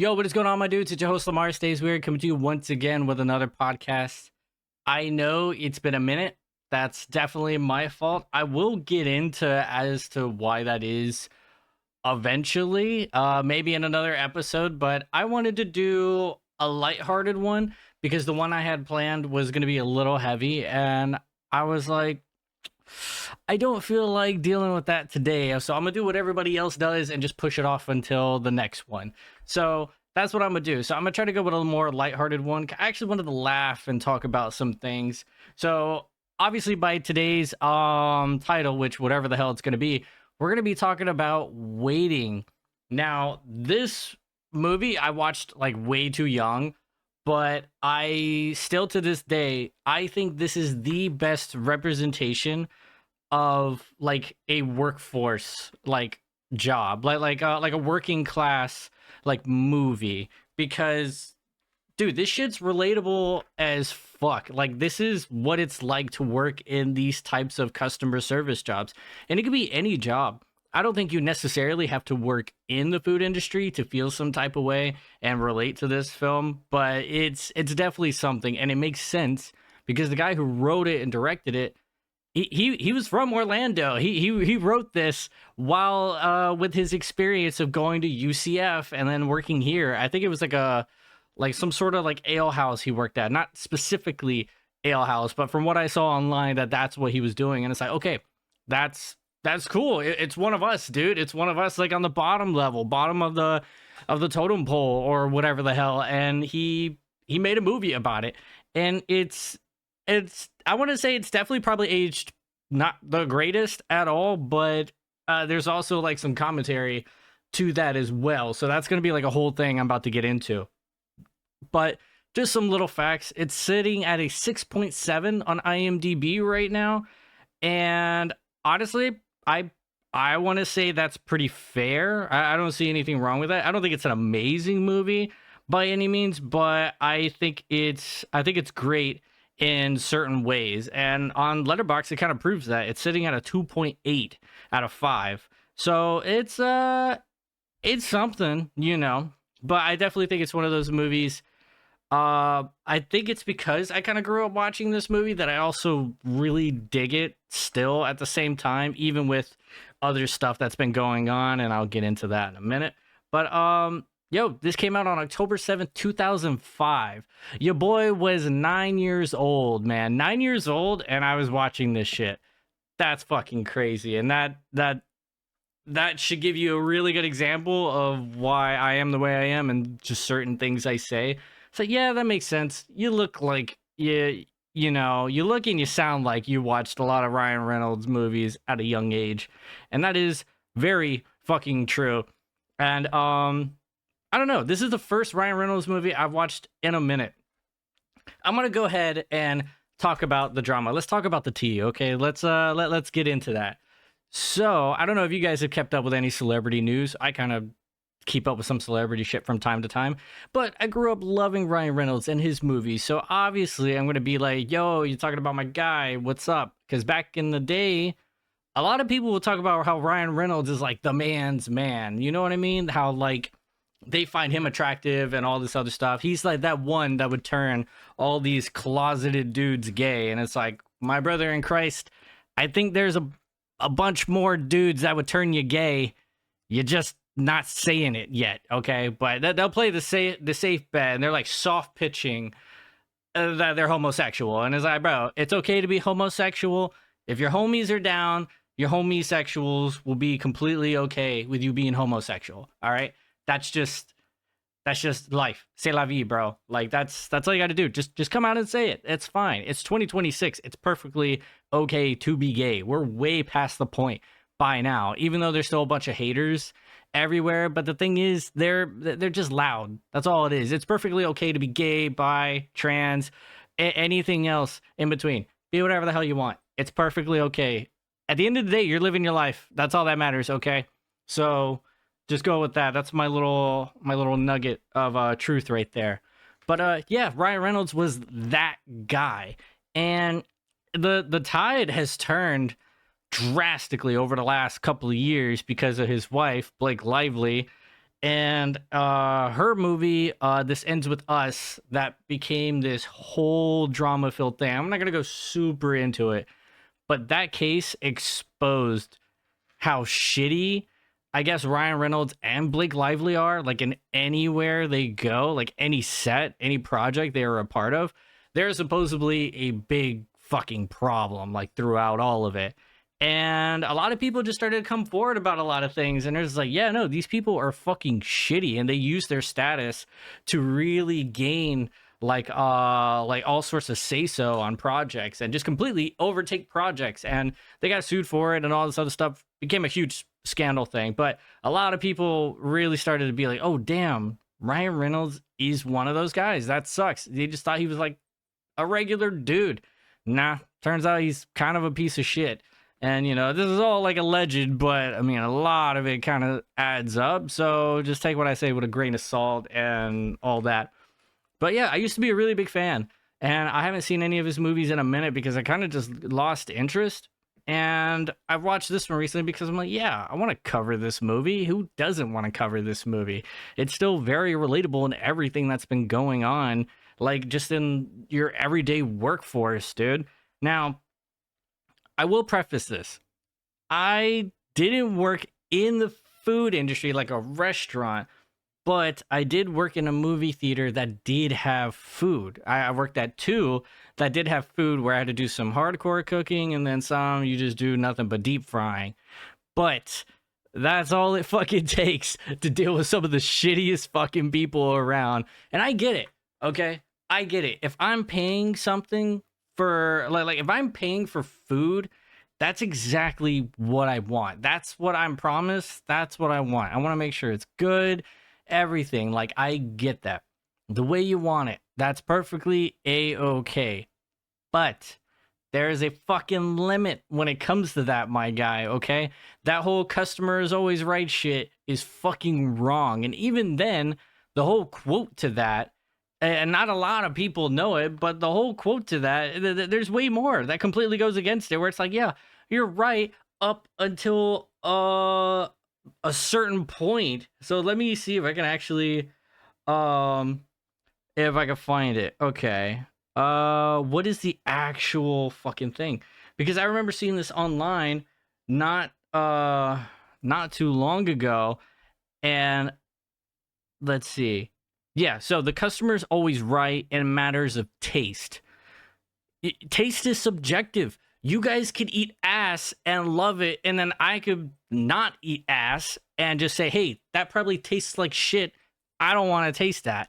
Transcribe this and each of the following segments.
Yo, what is going on, my dudes? It's your host, LamarStaysWeirD, coming to you once again with another podcast. I know it's been a minute. That's definitely my fault. I will get into as to why that is eventually, maybe in another episode, but I wanted to do a lighthearted one because the one I had planned was going to be a little heavy, and I was like, I don't feel like dealing with that today, so I'm gonna do what everybody else does and just push it off until the next one. So that's what I'm gonna do. So I'm gonna try to go with a more lighthearted one. I actually wanted to laugh and talk about some things. So obviously by today's title, which whatever the hell it's gonna be, we're gonna be talking about waiting. Now, this movie I watched like way too young, but I still to this day, I think this is the best representation of like a workforce like job, like a working class like movie, because dude, this shit's relatable as fuck. Like, this is what it's like to work in these types of customer service jobs, and it could be any job. I don't think you necessarily have to work in the food industry to feel some type of way and relate to this film, but it's definitely something, and it makes sense because the guy who wrote it and directed it, he was from Orlando. He wrote this while with his experience of going to UCF and then working here. I think it was like some sort of like ale house he worked at, not specifically ale house, but from what I saw online, that's what he was doing. And it's like, okay, that's cool. It's one of us, dude. It's one of us, like on the bottom level, bottom of the totem pole or whatever the hell. And he made a movie about it, and it's I want to say it's definitely probably aged not the greatest at all, but there's also like some commentary to that as well. So that's gonna be like a whole thing I'm about to get into. But just some little facts. It's sitting at a 6.7 on IMDb right now, and honestly, I want to say that's pretty fair. I don't see anything wrong with that. I don't think it's an amazing movie by any means, but I think it's great in certain ways. And on Letterboxd, it kind of proves that. It's sitting at a 2.8 out of 5. So it's something, you know. But I definitely think it's one of those movies. I think it's because I kind of grew up watching this movie that I also really dig it still at the same time, even with other stuff that's been going on, and I'll get into that in a minute. But yo, this came out on October 7th, 2005. Your boy was 9 years old, man. 9 years old, and I was watching this shit. That's fucking crazy. And that should give you a really good example of why I am the way I am and just certain things I say. So yeah, that makes sense. You look like you know, you look and you sound like you watched a lot of Ryan Reynolds movies at a young age. And that is very fucking true. And I don't know. This is the first Ryan Reynolds movie I've watched in a minute. I'm going to go ahead and talk about the drama. Let's talk about the tea, okay? Let's get into that. So, I don't know if you guys have kept up with any celebrity news. I kind of keep up with some celebrity shit from time to time, but I grew up loving Ryan Reynolds and his movies, so obviously I'm gonna be like, yo, you're talking about my guy, what's up? Because back in the day, a lot of people will talk about how Ryan Reynolds is like the man's man, you know what I mean? How like they find him attractive and all this other stuff. He's like that one that would turn all these closeted dudes gay, and it's like, my brother in Christ, I think there's a bunch more dudes that would turn you gay. You just not saying it yet, okay? But they'll play the safe bet, and they're like soft pitching that they're homosexual. And it's like, bro, it's okay to be homosexual. If your homies are down, your homosexuals will be completely okay with you being homosexual. All right, that's just life. C'est la vie, bro. Like that's all you got to do. Just come out and say it. It's fine. It's 2026. It's perfectly okay to be gay. We're way past the point by now, even though there's still a bunch of haters everywhere. But the thing is, they're just loud. That's all it is. It's perfectly okay to be gay, bi, trans, anything else in between. Be whatever the hell you want. It's perfectly okay. At the end of the day, you're living your life. That's all that matters, okay? So just go with that. That's my little nugget of truth right there. But yeah, Ryan Reynolds was that guy. And the tide has turned drastically over the last couple of years because of his wife, Blake Lively. And her movie, This Ends With Us, that became this whole drama filled thing. I'm not gonna go super into it, but that case exposed how shitty I guess Ryan Reynolds and Blake Lively are, like in anywhere they go, like any set, any project they are a part of, they're supposedly a big fucking problem, like throughout all of it. And a lot of people just started to come forward about a lot of things, and it's like, yeah, no, these people are fucking shitty, and they use their status to really gain like all sorts of say so on projects and just completely overtake projects, and they got sued for it and all this other stuff. Became a huge scandal thing, but a lot of people really started to be like, oh damn, Ryan Reynolds is one of those guys. That sucks. They just thought he was like a regular dude. Nah, turns out he's kind of a piece of shit. And you know, this is all like alleged, but I mean, a lot of it kind of adds up, so just take what I say with a grain of salt and all that. But yeah, I used to be a really big fan, and I haven't seen any of his movies in a minute because I kind of just lost interest. And I've watched this one recently because I'm like, yeah, I want to cover this movie. Who doesn't want to cover this movie? It's still very relatable in everything that's been going on, like just in your everyday workforce, dude. Now, I will preface this. I didn't work in the food industry like a restaurant, but I did work in a movie theater that did have food. I worked at two that did have food where I had to do some hardcore cooking and then some you just do nothing but deep frying. But that's all it fucking takes to deal with some of the shittiest fucking people around. And I get it, okay? I get it. If I'm paying something for, like if I'm paying for food, that's exactly what I want. That's what I'm promised. That's what I want. I want to make sure it's good. Everything, like I get that the way you want it, that's perfectly a-okay, but there is a fucking limit when it comes to that, my guy. Okay, that whole customer is always right shit is fucking wrong. And even then, the whole quote to that, and not a lot of people know it, but the whole quote to that, there's way more that completely goes against it, where it's like, yeah, you're right up until a certain point. So let me see if I can actually if I can find it. Okay. What is the actual fucking thing? Because I remember seeing this online not not too long ago, and let's see. Yeah, so the customer's always right in matters of taste. Taste is subjective. You guys could eat ass and love it, and then I could not eat ass and just say, hey, that probably tastes like shit. I don't want to taste that.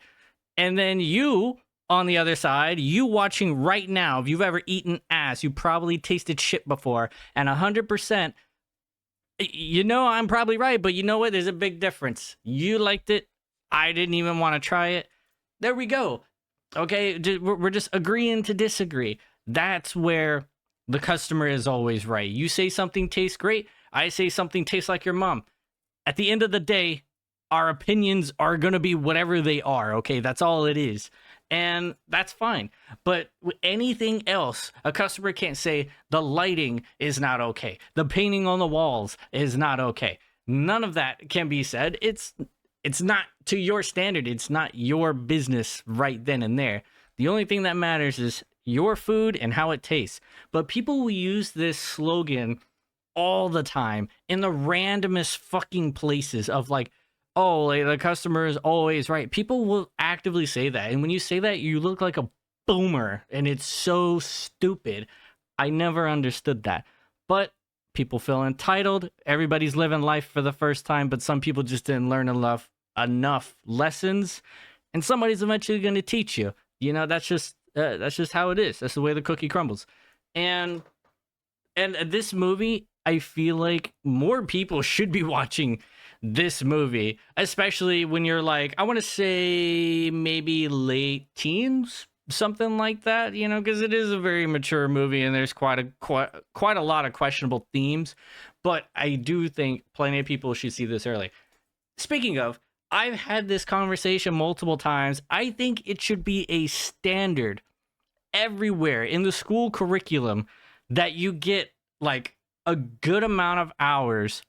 And then you, on the other side, you watching right now, if you've ever eaten ass, you probably tasted shit before. And 100%, you know I'm probably right, but you know what? There's a big difference. You liked it. I didn't even want to try it. There we go. Okay, we're just agreeing to disagree. That's where the customer is always right. You say something tastes great, I say something tastes like your mom. At the end of the day, our opinions are going to be whatever they are, okay? That's all it is. And that's fine. But with anything else, a customer can't say the lighting is not okay. The painting on the walls is not okay. None of that can be said. It's not to your standard. It's not your business right then and there. The only thing that matters is your food and how it tastes. But people will use this slogan all the time in the randomest fucking places of like, oh, like the customer is always right. People will actively say that. And when you say that, you look like a boomer, and it's so stupid. I never understood that. But people feel entitled. Everybody's living life for the first time, but some people just didn't learn enough lessons, and somebody's eventually going to teach you. You know, that's just how it is. That's the way the cookie crumbles. And this movie, I feel like more people should be watching this movie, especially when you're like, I want to say maybe late teens, something like that, you know, because it is a very mature movie and there's quite a lot of questionable themes. But I do think plenty of people should see this early. Speaking of, I've had this conversation multiple times. I think it should be a standard everywhere in the school curriculum that you get like a good amount of hours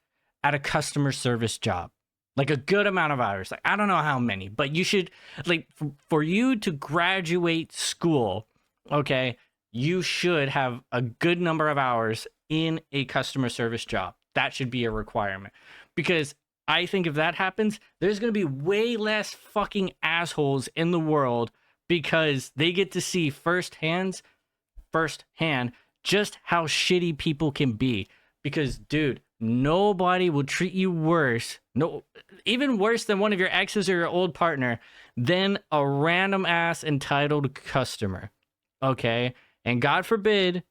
at a customer service job. like a good amount of hours. Like, I don't know how many, but you should, like, for you to graduate school, okay, you should have a good number of hours in a customer service job. That should be a requirement, because I think if that happens, there's going to be way less fucking assholes in the world, because they get to see firsthand just how shitty people can be. Because, dude, nobody will treat you worse, even worse than one of your exes or your old partner, than a random ass entitled customer. Okay? And God forbid,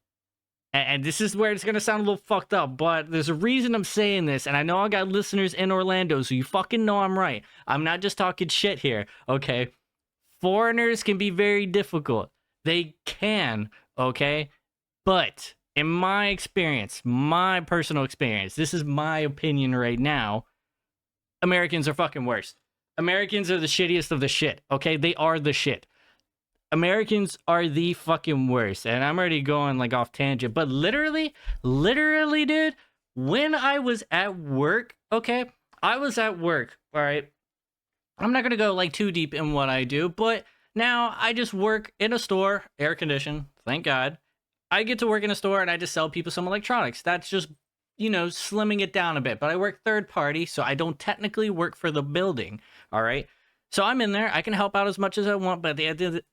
and this is where it's going to sound a little fucked up, but there's a reason I'm saying this, and I know I got listeners in Orlando, so you fucking know I'm right. I'm not just talking shit here, okay? Foreigners can be very difficult. They can, okay? But in my experience, my personal experience, this is my opinion right now, Americans are fucking worse. Americans are the shittiest of the shit, okay? They are the shit. Americans are the fucking worst. And I'm already going like off tangent, but literally, dude, when I was at work, okay? I was at work, all right? I'm not going to go like too deep in what I do, but now I just work in a store, air conditioned, thank God. I get to work in a store and I just sell people some electronics. That's just, slimming it down a bit. But I work third party, so I don't technically work for the building, all right? So I'm in there. I can help out as much as I want, but at the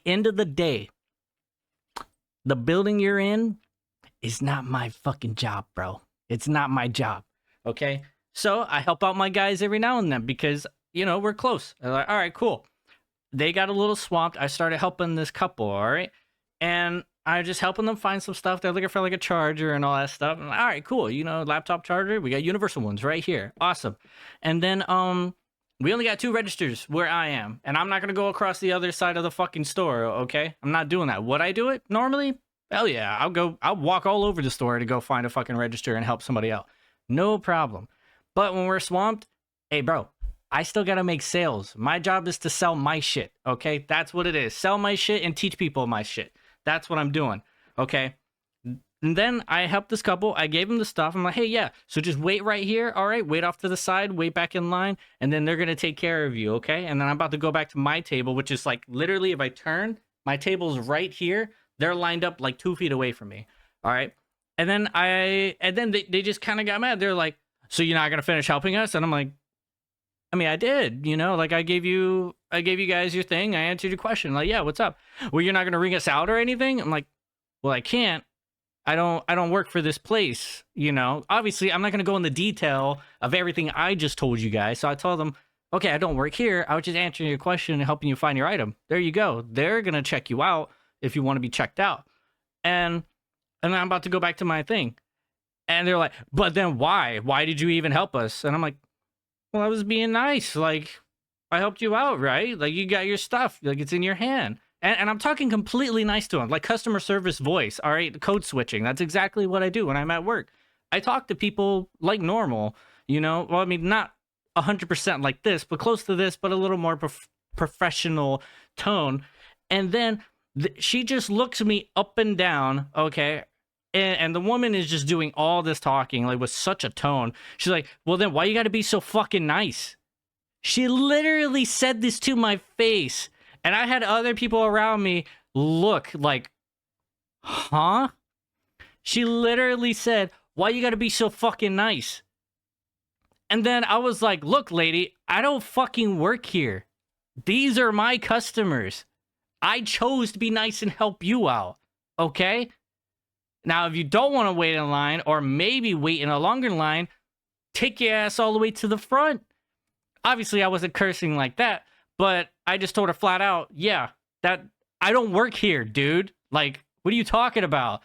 end of the day, the building you're in is not my fucking job, bro. It's not my job, okay? So I help out my guys every now and then because, we're close. They're like, all right, cool. They got a little swamped. I started helping this couple, all right? And I just helping them find some stuff. They're looking for like a charger and all that stuff. I'm like, all right, cool. Laptop charger. We got universal ones right here. Awesome. And then we only got 2 registers where I am, and I'm not gonna go across the other side of the fucking store. Okay, I'm not doing that. Would I do it normally? Hell yeah, I'll walk all over the store to go find a fucking register and help somebody out. No problem. But when we're swamped, hey bro, I still gotta make sales. My job is to sell my shit. Okay, that's what it is. Sell my shit and teach people my shit. That's what I'm doing, okay? And then I helped this couple. I gave them the stuff. I'm like, hey, yeah, so just wait right here. All right, wait off to the side, wait back in line, and then they're going to take care of you, okay? And then I'm about to go back to my table, which is like literally if I turn, my table's right here. They're lined up like 2 feet away from me, all right? And then they just kind of got mad. They're like, so you're not going to finish helping us? And I'm like, I mean, I did, like I gave you guys your thing. I answered your question. Like, yeah, what's up? Well, you're not going to ring us out or anything? I'm like, well, I can't. I don't work for this place, Obviously, I'm not going to go in the detail of everything I just told you guys. So I told them, okay, I don't work here. I was just answering your question and helping you find your item. There you go. They're going to check you out if you want to be checked out. And I'm about to go back to my thing. And they're like, but then why? Why did you even help us? And I'm like, well, I was being nice. Like, I helped you out, right? Like, you got your stuff. Like, it's in your hand. And I'm talking completely nice to them, like customer service voice, all right? Code switching. That's exactly what I do when I'm at work. I talk to people like normal, Well, I mean, not 100% like this, but close to this, but a little more professional tone. And then she just looks me up and down, okay? And the woman is just doing all this talking, like with such a tone. She's like, well, then why you got to be so fucking nice? She literally said this to my face. And I had other people around me look like, huh? She literally said, why you gotta be so fucking nice? And then I was like, look, lady, I don't fucking work here. These are my customers. I chose to be nice and help you out, okay? Now, if you don't want to wait in line, or maybe wait in a longer line, take your ass all the way to the front. Obviously, I wasn't cursing like that. But I just told her flat out, yeah, that I don't work here, dude. Like, what are you talking about?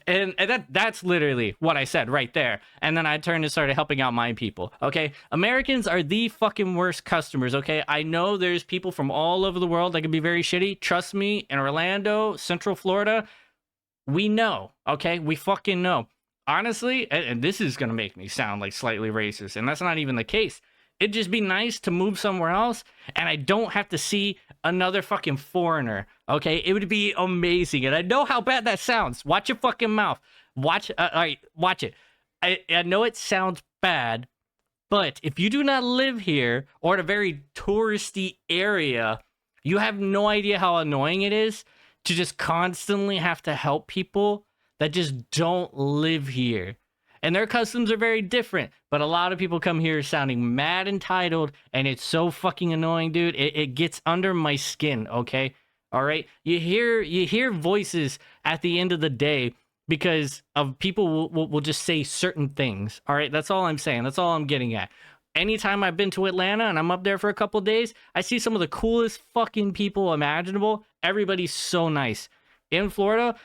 And that's literally what I said right there. And then I turned and started helping out my people, okay? Americans are the fucking worst customers, okay? I know there's people from all over the world that can be very shitty. Trust me, in Orlando, Central Florida, we know, okay? We fucking know. Honestly, and this is going to make me sound like slightly racist, and that's not even the case. It'd just be nice to move somewhere else and I don't have to see another fucking foreigner, okay? It would be amazing. And I know how bad that sounds. Watch your fucking mouth. Watch it. I know it sounds bad, But if you do not live here or in a very touristy area, you have no idea how annoying it is to just constantly have to help people that just don't live here. And their customs are very different. But a lot of people come here sounding mad entitled, and it's so fucking annoying, dude. It gets under my skin, okay? All right? You hear voices at the end of the day because of people will just say certain things. All right, that's all I'm saying. That's all I'm getting at. Anytime I've been to Atlanta and I'm up there for a couple days, I see some of the coolest fucking people imaginable. Everybody's so nice. In Florida,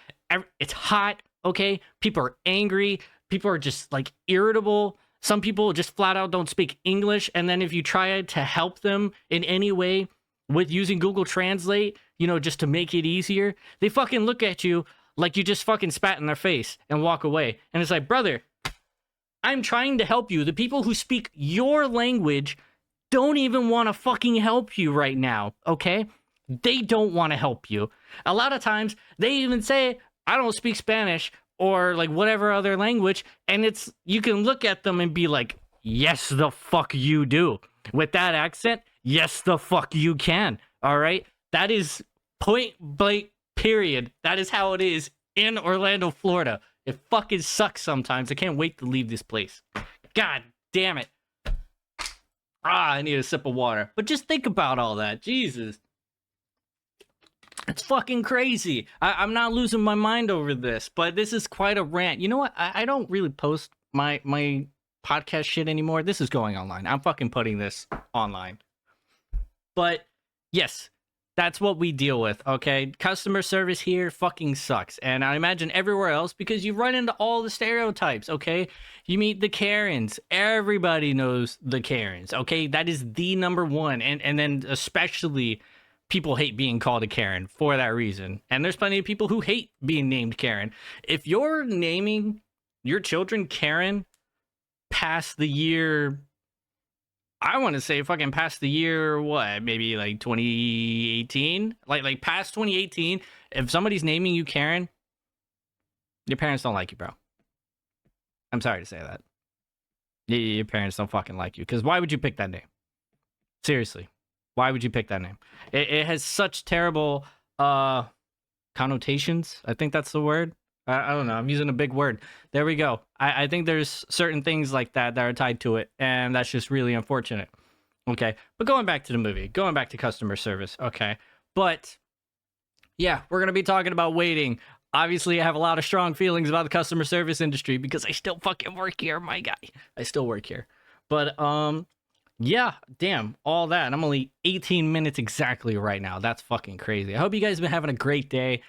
it's hot, okay? People are angry. People are just like irritable. Some people just flat out don't speak English. And then if you try to help them in any way with using Google Translate, you know, just to make it easier, they fucking look at you like you just fucking spat in their face and walk away. And it's like, brother, I'm trying to help you. The people who speak your language don't even want to fucking help you right now, okay? They don't want to help you. A lot of times, they even say, I don't speak Spanish or like whatever other language. And it's, you can look at them and be like, yes, the fuck you do. With that accent, yes, the fuck you can, all right? That is point blank. Period. That is how it is in Orlando, Florida. It fucking sucks sometimes. I can't wait to leave this place. God damn it. I need a sip of water. But just think about all that. Jesus. It's fucking crazy. I'm not losing my mind over this, but this is quite a rant. You know what? I don't really post my podcast shit anymore. This is going online. I'm fucking putting this online. But yes, that's what we deal with, okay? Customer service here fucking sucks. And I imagine everywhere else, because you run into all the stereotypes, okay? You meet the Karens. Everybody knows the Karens, okay? That is the number one. And then especially people hate being called a Karen for that reason. And there's plenty of people who hate being named Karen. If you're naming your children Karen past the year... I want to say fucking past the year, what, maybe like 2018? Like past 2018, if somebody's naming you Karen, your parents don't like you, bro. I'm sorry to say that. Your parents don't fucking like you. Because why would you pick that name? Seriously. Why would you pick that name? It has such terrible connotations. I think that's the word. I don't know. I'm using a big word. There we go. I think there's certain things like that are tied to it, and that's just really unfortunate. Okay. But going back to the movie, going back to customer service. Okay. But yeah, we're going to be talking about waiting. Obviously, I have a lot of strong feelings about the customer service industry because I still fucking work here, my guy. I still work here. But yeah, damn, all that. And I'm only 18 minutes exactly right now. That's fucking crazy. I hope you guys have been having a great day.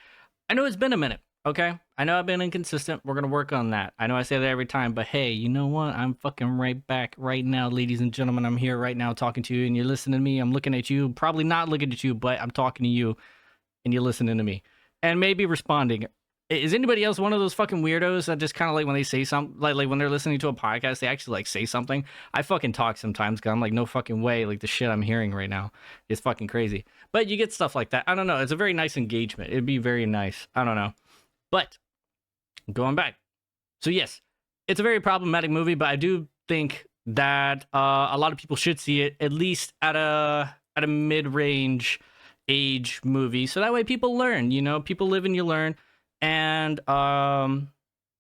I know it's been a minute. Okay, I know I've been inconsistent. We're going to work on that. I know I say that every time, but hey, you know what? I'm fucking right back right now, ladies and gentlemen. I'm here right now talking to you, and you're listening to me. I'm looking at you. Probably not looking at you, but I'm talking to you, and you're listening to me. And maybe responding. Is anybody else one of those fucking weirdos that just kind of like when they say something, like when they're listening to a podcast, they actually like say something? I fucking talk sometimes because I'm like, no fucking way. Like the shit I'm hearing right now is fucking crazy. But you get stuff like that. I don't know. It's a very nice engagement. It'd be very nice. I don't know. But going back, so yes, it's a very problematic movie, but I do think that a lot of people should see it at least at a mid-range age movie, so that way people learn. You know, people live and you learn. And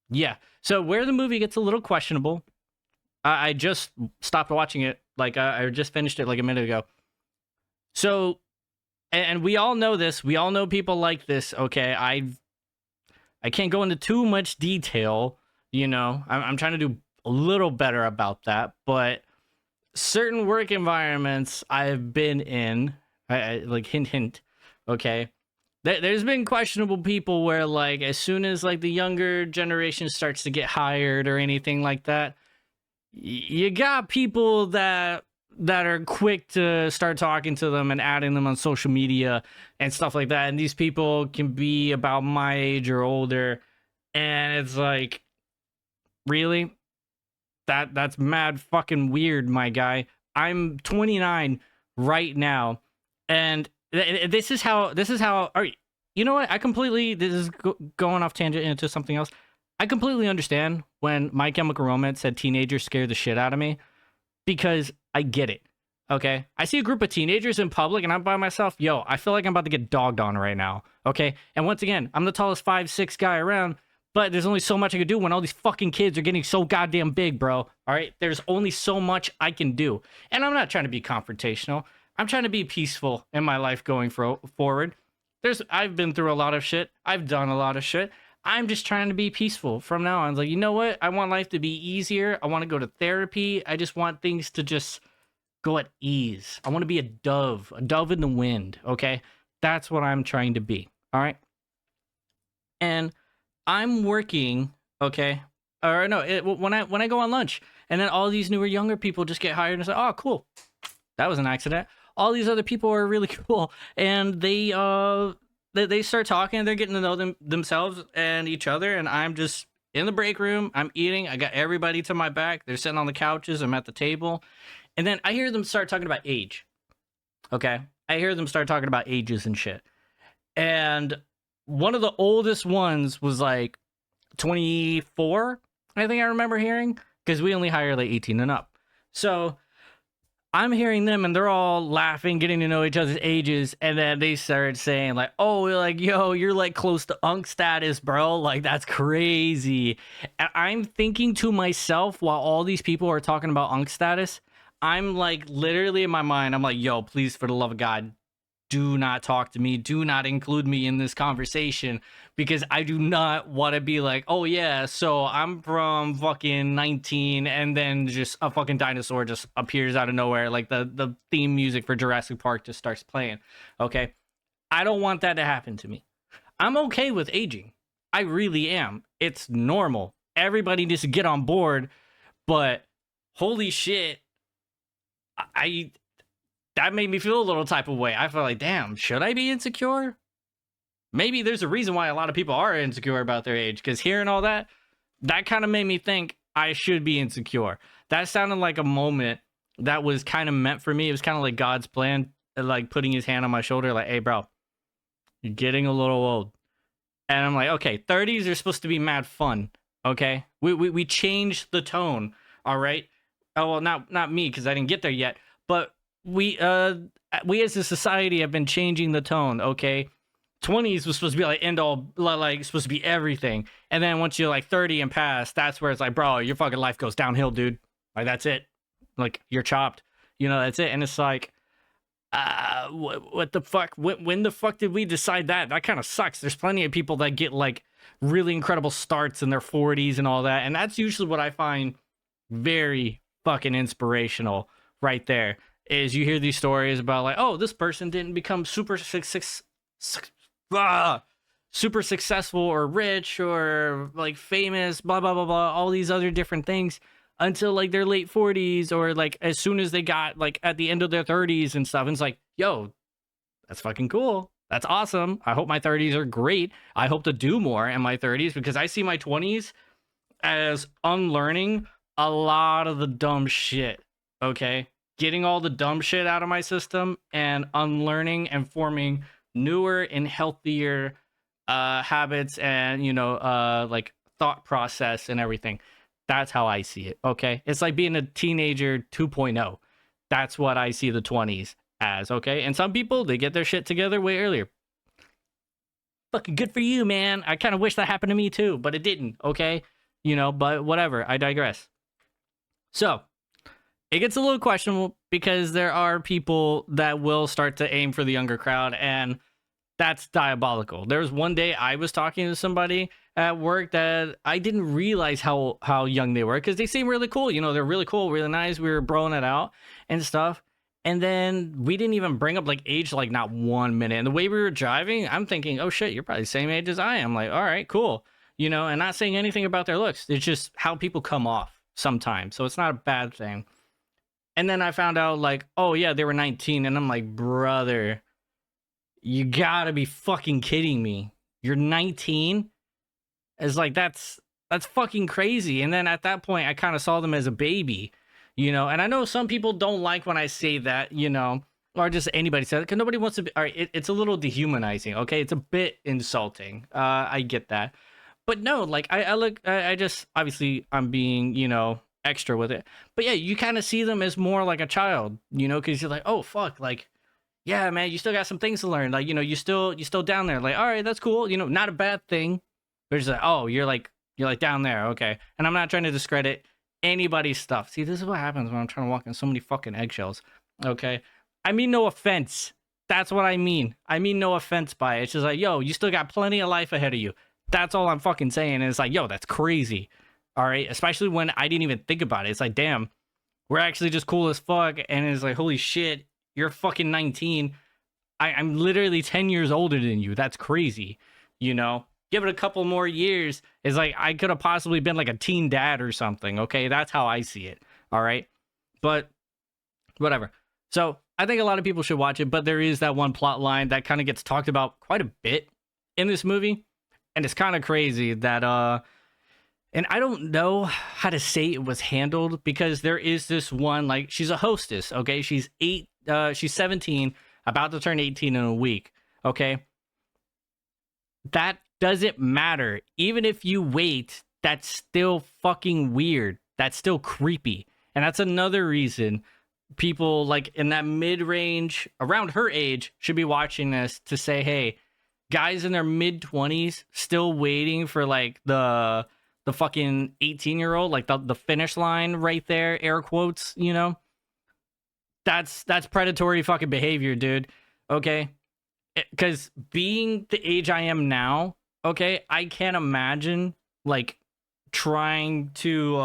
yeah, so where the movie gets a little questionable, I just stopped watching it. Like I just finished it like a minute ago. So, and we all know this. We all know people like this. Okay, I can't go into too much detail, you know. I'm trying to do a little better about that, but certain work environments I've been in, like hint, okay, there's been questionable people where like as soon as like the younger generation starts to get hired or anything like that, you got people that are quick to start talking to them and adding them on social media and stuff like that. And these people can be about my age or older. And it's like, really? That's mad fucking weird, my guy. I'm 29 right now. And this is how, all right, you know what? This is going off tangent into something else. I completely understand when My Chemical Romance said teenagers scare the shit out of me. because I get it. Okay. I see a group of teenagers in public and I'm by myself. Yo, I feel like I'm about to get dogged on right now. Okay. And once again, I'm the tallest 5'6" guy around, but there's only so much I can do when all these fucking kids are getting so goddamn big, bro. All right. There's only so much I can do. And I'm not trying to be confrontational. I'm trying to be peaceful in my life going forward. I've been through a lot of shit. I've done a lot of shit. I'm just trying to be peaceful from now on. It's like, you know what? I want life to be easier. I want to go to therapy. I just want things to just go at ease. I want to be a dove in the wind. Okay. That's what I'm trying to be. All right. And I'm working. Okay. Or no, when I go on lunch and then all these newer, younger people just get hired and say, oh, cool. That was an accident. All these other people are really cool. And they start talking. They're getting to know themselves and each other. And I'm just in the break room. I'm eating. I got everybody to my back. They're sitting on the couches. I'm at the table. And then I hear them start talking about age. Okay. I hear them start talking about ages and shit. And one of the oldest ones was like 24, I think I remember hearing, because we only hire like 18 and up. So I'm hearing them and they're all laughing, getting to know each other's ages. And then they started saying like, oh, like, yo, you're like close to unk status, bro. Like, that's crazy. And I'm thinking to myself while all these people are talking about unk status, I'm like literally in my mind, I'm like, yo, please, for the love of God, do not talk to me. Do not include me in this conversation, because I do not want to be like, oh yeah, so I'm from fucking 19 and then just a fucking dinosaur just appears out of nowhere. Like the theme music for Jurassic Park just starts playing. Okay. I don't want that to happen to me. I'm okay with aging. I really am. It's normal. Everybody needs to get on board, but holy shit. That made me feel a little type of way. I felt like, damn, should I be insecure? Maybe there's a reason why a lot of people are insecure about their age, because hearing all that kind of made me think I should be insecure. That sounded like a moment that was kind of meant for me. It was kind of like God's plan, like putting his hand on my shoulder, like, hey, bro, you're getting a little old. And I'm like, okay, 30s are supposed to be mad fun, okay? We changed the tone, all right? Oh, well, not me, because I didn't get there yet. But we as a society have been changing the tone, okay? 20s was supposed to be like end all, like supposed to be everything. And then once you're like 30 and past, that's where it's like, bro, your fucking life goes downhill, dude. Like, that's it. Like, you're chopped. You know, that's it. And it's like, what the fuck? When the fuck did we decide that? That kind of sucks. There's plenty of people that get like really incredible starts in their 40s and all that. And that's usually what I find very fucking inspirational right there, is you hear these stories about like, oh, this person didn't become super successful or rich or like famous, blah blah blah blah, all these other different things until like their late 40s, or like as soon as they got like at the end of their 30s and stuff. And it's like, yo, that's fucking cool. That's awesome. I hope my 30s are great. I hope to do more in my 30s, because I see my 20s as unlearning a lot of the dumb shit. Okay, getting all the dumb shit out of my system and unlearning and forming newer and healthier habits and, you know, like thought process and everything. That's how I see it. Okay, it's like being a teenager 2.0. That's what I see the 20s as. Okay, and some people, they get their shit together way earlier. Fucking good for you, man. I kind of wish that happened to me too, but it didn't. Okay, you know, but whatever. I digress. So it gets a little questionable, because there are people that will start to aim for the younger crowd, and that's diabolical. There was one day I was talking to somebody at work that I didn't realize how young they were, because they seem really cool. You know, they're really cool, really nice. We were broing it out and stuff. And then we didn't even bring up like age, like not 1 minute. And the way we were driving, I'm thinking, oh shit, you're probably the same age as I am. Like, all right, cool. You know, and not saying anything about their looks. It's just how people come off sometimes. So it's not a bad thing. And then I found out like, oh yeah, they were 19. And I'm like, brother, you gotta be fucking kidding me. You're 19? It's like, that's fucking crazy. And then at that point, I kind of saw them as a baby, you know? And I know some people don't like when I say that, you know, or just anybody says it, because nobody wants to be, all right, it's a little dehumanizing, okay? It's a bit insulting. I get that. But no, like, I just, obviously I'm being, you know, extra with it. But yeah, you kind of see them as more like a child, you know, because you're like, oh fuck, like, yeah, man, you still got some things to learn. Like, you know, you still down there. Like, all right, that's cool. You know, not a bad thing. But it's like, oh, you're like down there, okay. And I'm not trying to discredit anybody's stuff. See, this is what happens when I'm trying to walk on so many fucking eggshells. Okay. I mean no offense. That's what I mean. I mean no offense by it. It's just like, yo, you still got plenty of life ahead of you. That's all I'm fucking saying. And it's like, yo, that's crazy. All right. Especially when I didn't even think about it. It's like, damn, we're actually just cool as fuck. And it's like, holy shit, you're fucking 19. I'm literally 10 years older than you. That's crazy. You know? Give it a couple more years. It's like I could have possibly been like a teen dad or something. Okay. That's how I see it. All right. But whatever. So I think a lot of people should watch it, but there is that one plot line that kind of gets talked about quite a bit in this movie. And it's kind of crazy that, and I don't know how to say it was handled because there is this one, like, she's a hostess, okay? She's 17, about to turn 18 in a week, okay? That doesn't matter. Even if you wait, that's still fucking weird. That's still creepy. And that's another reason people like in that mid-range around her age should be watching this to say, hey, guys in their mid-20s still waiting for like the fucking 18-year-old, like the finish line right there, air quotes, you know? That's predatory fucking behavior, dude. Okay? Because being the age I am now, okay, I can't imagine like trying to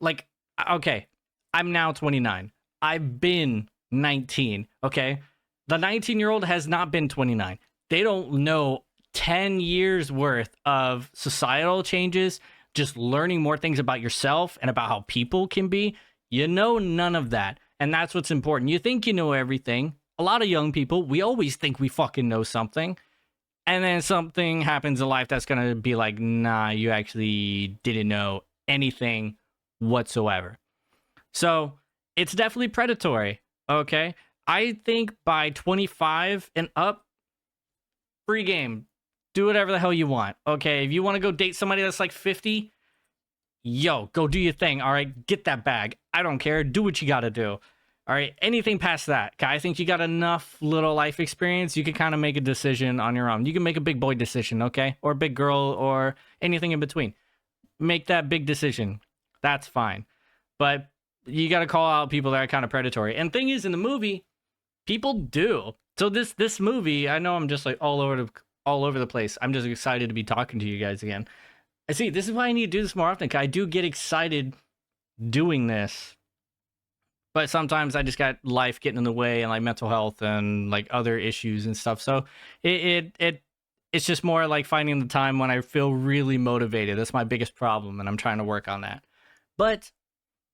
like, okay, I'm now 29. I've been 19, okay? The 19-year-old has not been 29. They don't know 10 years worth of societal changes, just learning more things about yourself and about how people can be. You know none of that. And that's what's important. You think you know everything. A lot of young people, we always think we fucking know something. And then something happens in life that's going to be like, nah, you actually didn't know anything whatsoever. So it's definitely predatory, okay? I think by 25 and up, free game. Do whatever the hell you want, okay? If you want to go date somebody that's like 50, yo, go do your thing, all right? Get that bag. I don't care. Do what you got to do, all right? Anything past that, I think you got enough little life experience, you can kind of make a decision on your own. You can make a big boy decision, okay? Or big girl or anything in between. Make that big decision. That's fine. But you got to call out people that are kind of predatory. And thing is, in the movie, people do. So this movie, I know I'm just like all over the place. I'm just excited to be talking to you guys again. I see, this is why I need to do this more often, because I do get excited doing this. But sometimes I just got life getting in the way and like mental health and like other issues and stuff. So it's just more like finding the time when I feel really motivated. That's my biggest problem, and I'm trying to work on that. But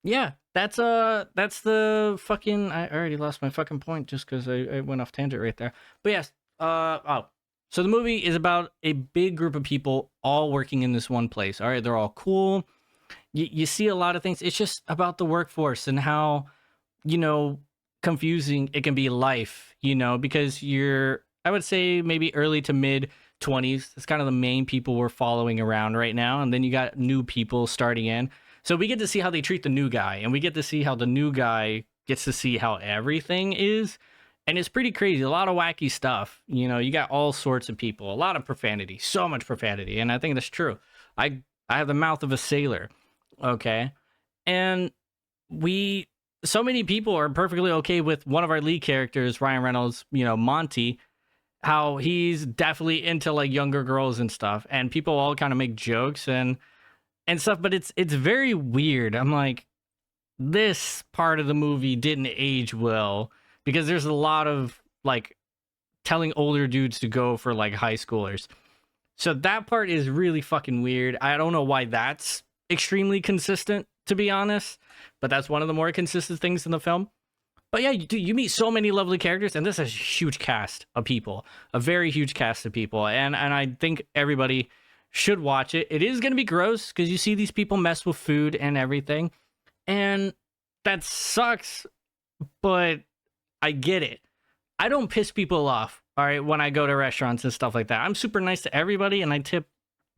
yeah, that's the fucking, I already lost my fucking point just because I went off tangent right there. But yes, so the movie is about a big group of people all working in this one place. All right, they're all cool. You see a lot of things. It's just about the workforce and how, you know, confusing it can be life, you know, because I would say maybe early to mid 20s. That's kind of the main people we're following around right now. And then you got new people starting in. So we get to see how they treat the new guy, and we get to see how the new guy gets to see how everything is. And it's pretty crazy. A lot of wacky stuff. You know, you got all sorts of people, a lot of profanity, so much profanity. And I think that's true. I have the mouth of a sailor. Okay. And so many people are perfectly okay with one of our lead characters, Ryan Reynolds, you know, Monty, how he's definitely into like younger girls and stuff. And people all kind of make jokes and stuff, but it's very weird. I'm like, this part of the movie didn't age well because there's a lot of like telling older dudes to go for like high schoolers. So that part is really fucking weird. I don't know why that's extremely consistent, to be honest, but that's one of the more consistent things in the film. But yeah, you meet so many lovely characters, and this is a huge cast of people, a very huge cast of people, and I think everybody should watch it. It is going to be gross because you see these people mess with food and everything, and that sucks, but I get it. I don't piss people off, all right, when I go to restaurants and stuff like that. I'm super nice to everybody, and I tip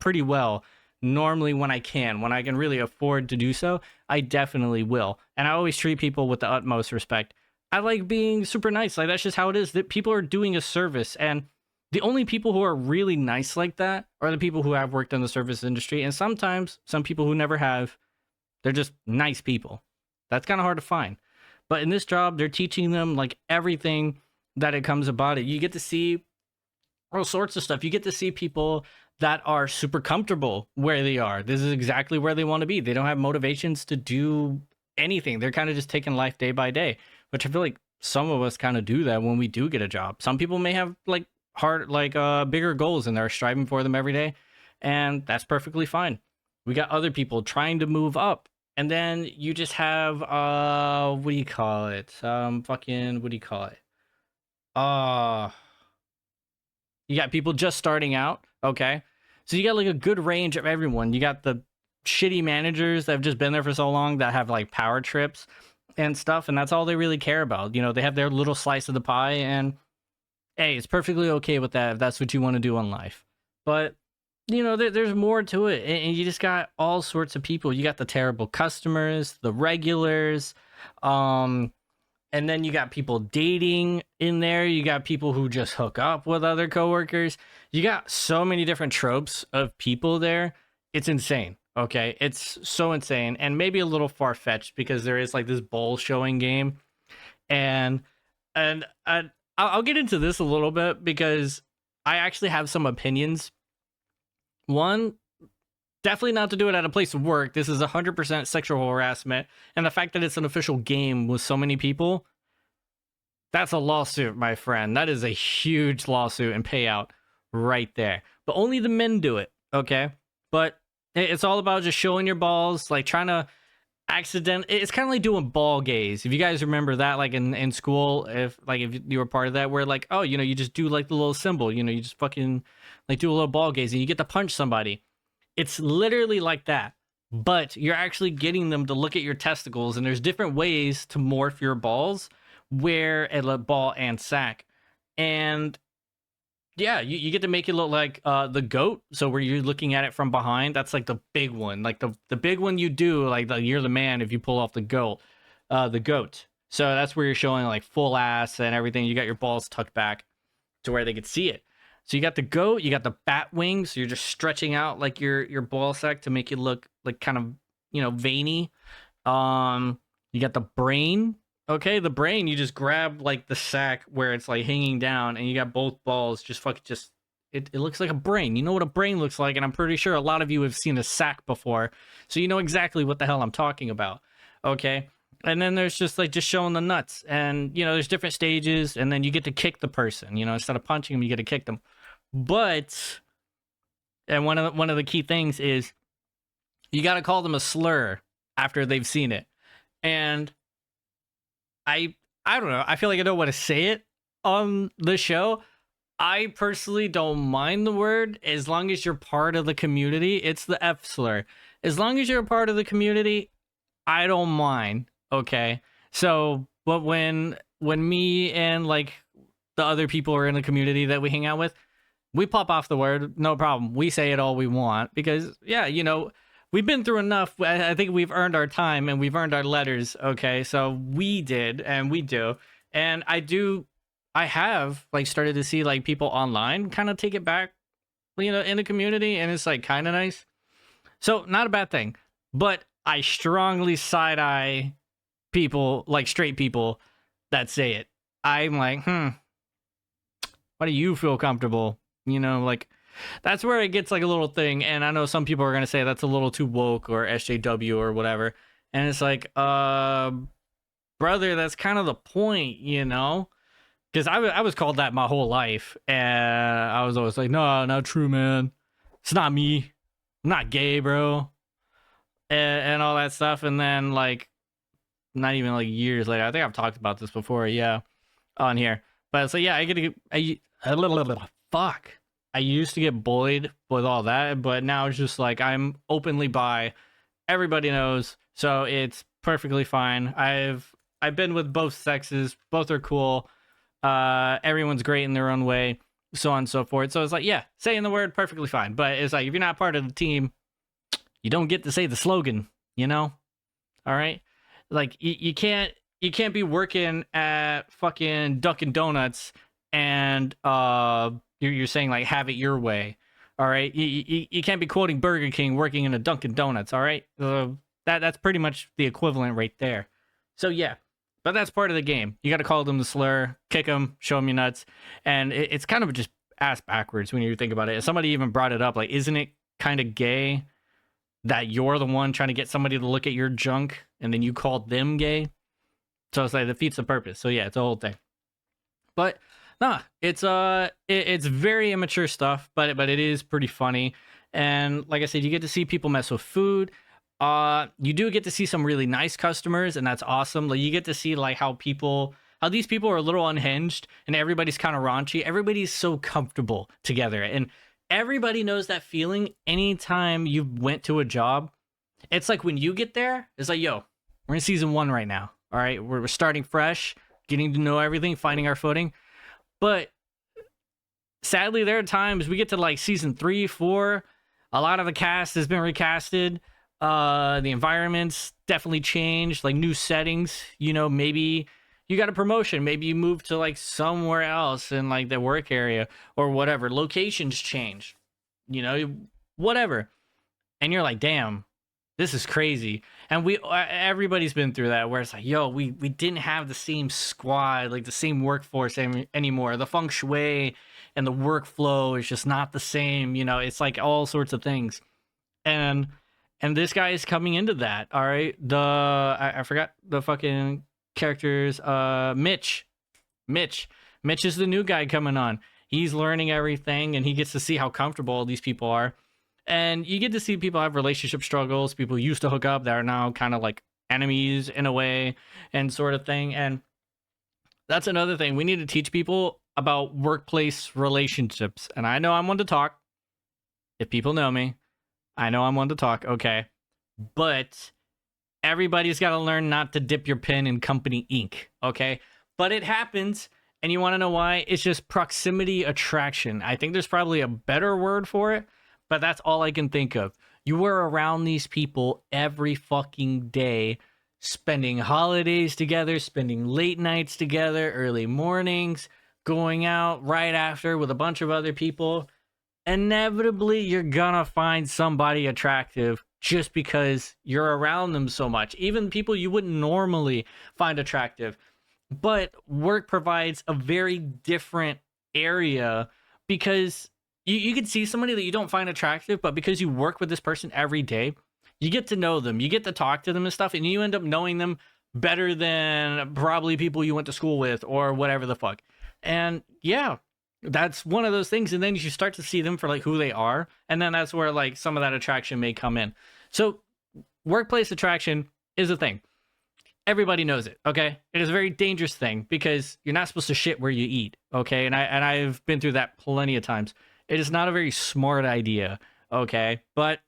pretty well. normally when I can really afford to do so, I definitely will. And I always treat people with the utmost respect. I like being super nice. Like, that's just how it is. That people are doing a service, and the only people who are really nice like that are the people who have worked in the service industry. And sometimes some people who never have, they're just nice people. That's kind of hard to find. But in this job, they're teaching them like everything that it comes about it. You get to see all sorts of stuff. You get to see people that are super comfortable where they are. This is exactly where they want to be. They don't have motivations to do anything. They're kind of just taking life day by day, which I feel like some of us kind of do that when we do get a job. Some people may have like bigger goals and they're striving for them every day, and that's perfectly fine. We got other people trying to move up, and then you just have what do you call it? What do you call it? You got people just starting out, okay? So you got like a good range of everyone. You got the shitty managers that have just been there for so long that have like power trips and stuff, and that's all they really care about. You know, they have their little slice of the pie, and hey, it's perfectly okay with that if that's what you want to do in life. But you know, there's more to it, and you just got all sorts of people. You got the terrible customers, the regulars, and then you got people dating in there. You got people who just hook up with other coworkers. You got so many different tropes of people there. It's insane. Okay, it's so insane, and maybe a little far-fetched because there is like this bowl showing game, and I'll get into this a little bit because I actually have some opinions. One, definitely not to do it at a place of work. This is 100% sexual harassment, and the fact that it's an official game with so many people, that's a lawsuit, my friend. That is a huge lawsuit and payout right there. But only the men do it, okay? But it's all about just showing your balls, like trying to it's kind of like doing ball gaze. If you guys remember that, like in school, if you were part of that, where like, oh, you know, you just do like the little symbol, you know, you just fucking like do a little ball gaze and you get to punch somebody. It's literally like that, but you're actually getting them to look at your testicles, and there's different ways to morph your balls, where a ball and sack. And yeah, you get to make it look like the goat. So where you're looking at it from behind, that's like the big one. Like the big one you do, like you're the man if you pull off the goat. So that's where you're showing like full ass and everything. You got your balls tucked back to where they could see it. So you got the goat, you got the bat wings. So you're just stretching out like your ball sack to make it look like kind of, you know, veiny. You got the brain. Okay, the brain, you just grab like the sack where it's like hanging down, and you got both balls it looks like a brain. You know what a brain looks like, and I'm pretty sure a lot of you have seen a sack before, so you know exactly what the hell I'm talking about. Okay, and then there's just showing the nuts, and you know there's different stages, and then you get to kick the person. You know, instead of punching them, you get to kick them. But and one of the key things is you got to call them a slur after they've seen it, and I don't know. I feel like I don't want to say it on the show. I personally don't mind the word as long as you're part of the community. It's the F slur. As long as you're a part of the community, I don't mind. Okay. So, but when me and like the other people are in the community that we hang out with, we pop off the word, no problem. We say it all we want because yeah, you know, we've been through enough. I think we've earned our time and we've earned our letters. Okay, so we did and we do, and I have like started to see like people online kind of take it back, you know, in the community, and it's like kind of nice. So not a bad thing, but I strongly side eye people, like straight people that say it. I'm like, why do you feel comfortable? You know, like. That's where it gets like a little thing, and I know some people are gonna say that's a little too woke or SJW or whatever, and it's like, brother, that's kind of the point, you know? Because I was called that my whole life, and I was always like, no, not true, man. It's not me. I'm not gay, bro, and all that stuff, and then like, not even like years later, I think I've talked about this before, yeah, on here, but so yeah, fuck. I used to get bullied with all that, but now it's just like I'm openly bi. Everybody knows, so it's perfectly fine. I've been with both sexes. Both are cool. Everyone's great in their own way, so on and so forth. So it's like, yeah, saying the word perfectly fine. But it's like if you're not part of the team, You don't get to say the slogan, you know? All right? Like you can't be working at fucking Dunkin' Donuts and you're saying like have it your way. All right? You can't be quoting Burger King working in a Dunkin' Donuts, all right? That's pretty much the equivalent right there. So yeah, but that's part of the game. You got to call them the slur, kick them, show them your nuts, and it's kind of just ass backwards when you think about it. Somebody even brought it up, like, isn't it kind of gay that you're the one trying to get somebody to look at your junk and then you called them gay? So it's like defeats the purpose. So yeah, it's a whole thing. But nah, it's very immature stuff, but it is pretty funny. And like I said, you get to see people mess with food. You do get to see some really nice customers, and that's awesome. Like you get to see like how these people are a little unhinged and everybody's kind of raunchy. Everybody's so comfortable together, and everybody knows that feeling anytime you went to a job. It's like when you get there, it's like, yo, we're in season 1 right now. All right, we're starting fresh, getting to know everything, finding our footing. But sadly, there are times we get to like season 3, 4. A lot of the cast has been recasted. The environment's definitely changed, like new settings. You know, maybe you got a promotion, maybe you move to like somewhere else in like the work area or whatever. Locations change, you know, whatever. And you're like, damn, this is crazy. And everybody's been through that where it's like, yo, we didn't have the same squad, like the same workforce anymore. The feng shui and the workflow is just not the same. You know, it's like all sorts of things. And this guy is coming into that. All right. I forgot the fucking characters. Mitch is the new guy coming on. He's learning everything and he gets to see how comfortable all these people are. And you get to see people have relationship struggles, people used to hook up that are now kind of like enemies in a way and sort of thing. And that's another thing. We need to teach people about workplace relationships. And I know I'm one to talk. If people know me, I know I'm one to talk. Okay. But everybody's got to learn not to dip your pen in company ink. Okay. But it happens. And you want to know why? It's just proximity attraction. I think there's probably a better word for it. But that's all I can think of. You were around these people every fucking day, spending holidays together, spending late nights together, early mornings, going out right after with a bunch of other people. Inevitably, you're gonna find somebody attractive just because you're around them so much. Even people you wouldn't normally find attractive. But work provides a very different area because you can see somebody that you don't find attractive, but because you work with this person every day, you get to know them, you get to talk to them and stuff, and you end up knowing them better than probably people you went to school with or whatever the fuck. And yeah, that's one of those things. And then you start to see them for like who they are. And then that's where like some of that attraction may come in. So workplace attraction is a thing. Everybody knows it, okay? It is a very dangerous thing because you're not supposed to shit where you eat, okay? And I've been through that plenty of times. It is not a very smart idea, okay? But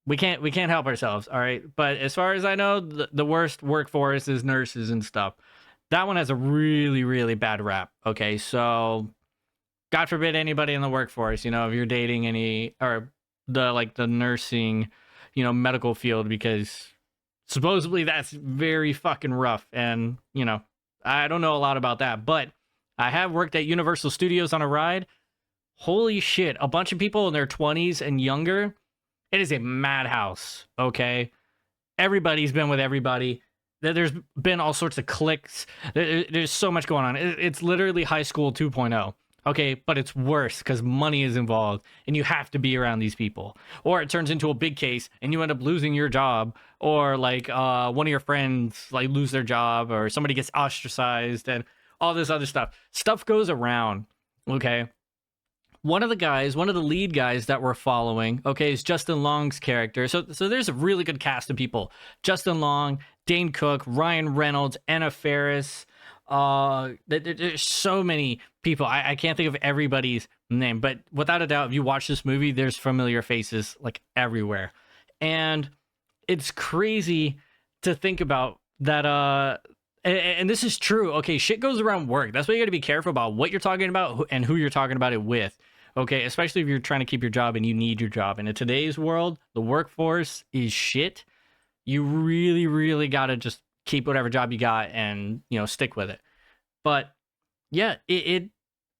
we can't help ourselves, all right? But as far as I know, the worst workforce is nurses and stuff. That one has a really, really bad rap, okay? So God forbid anybody in the workforce, you know, if you're dating any or the nursing, you know, medical field, because supposedly that's very fucking rough. And, you know, I don't know a lot about that, but I have worked at Universal Studios on a ride. Holy shit, a bunch of people in their 20s and younger. It is a madhouse, okay? Everybody's been with everybody. There's been all sorts of cliques. There's so much going on. It's literally high school 2.0, okay? But it's worse because money is involved and you have to be around these people. Or it turns into a big case and you end up losing your job, or like one of your friends like lose their job, or somebody gets ostracized and all this other stuff. Stuff goes around, okay? One of the lead guys that we're following, okay, is Justin Long's character. So there's a really good cast of people. Justin Long, Dane Cook, Ryan Reynolds, Anna Faris. There's so many people. I can't think of everybody's name, but without a doubt, if you watch this movie, there's familiar faces like everywhere. And it's crazy to think about that. And this is true. Okay, shit goes around work. That's why you got to be careful about what you're talking about and who you're talking about it with. Okay, especially if you're trying to keep your job and you need your job. And in today's world, the workforce is shit. You really, really got to just keep whatever job you got and, stick with it. But yeah, it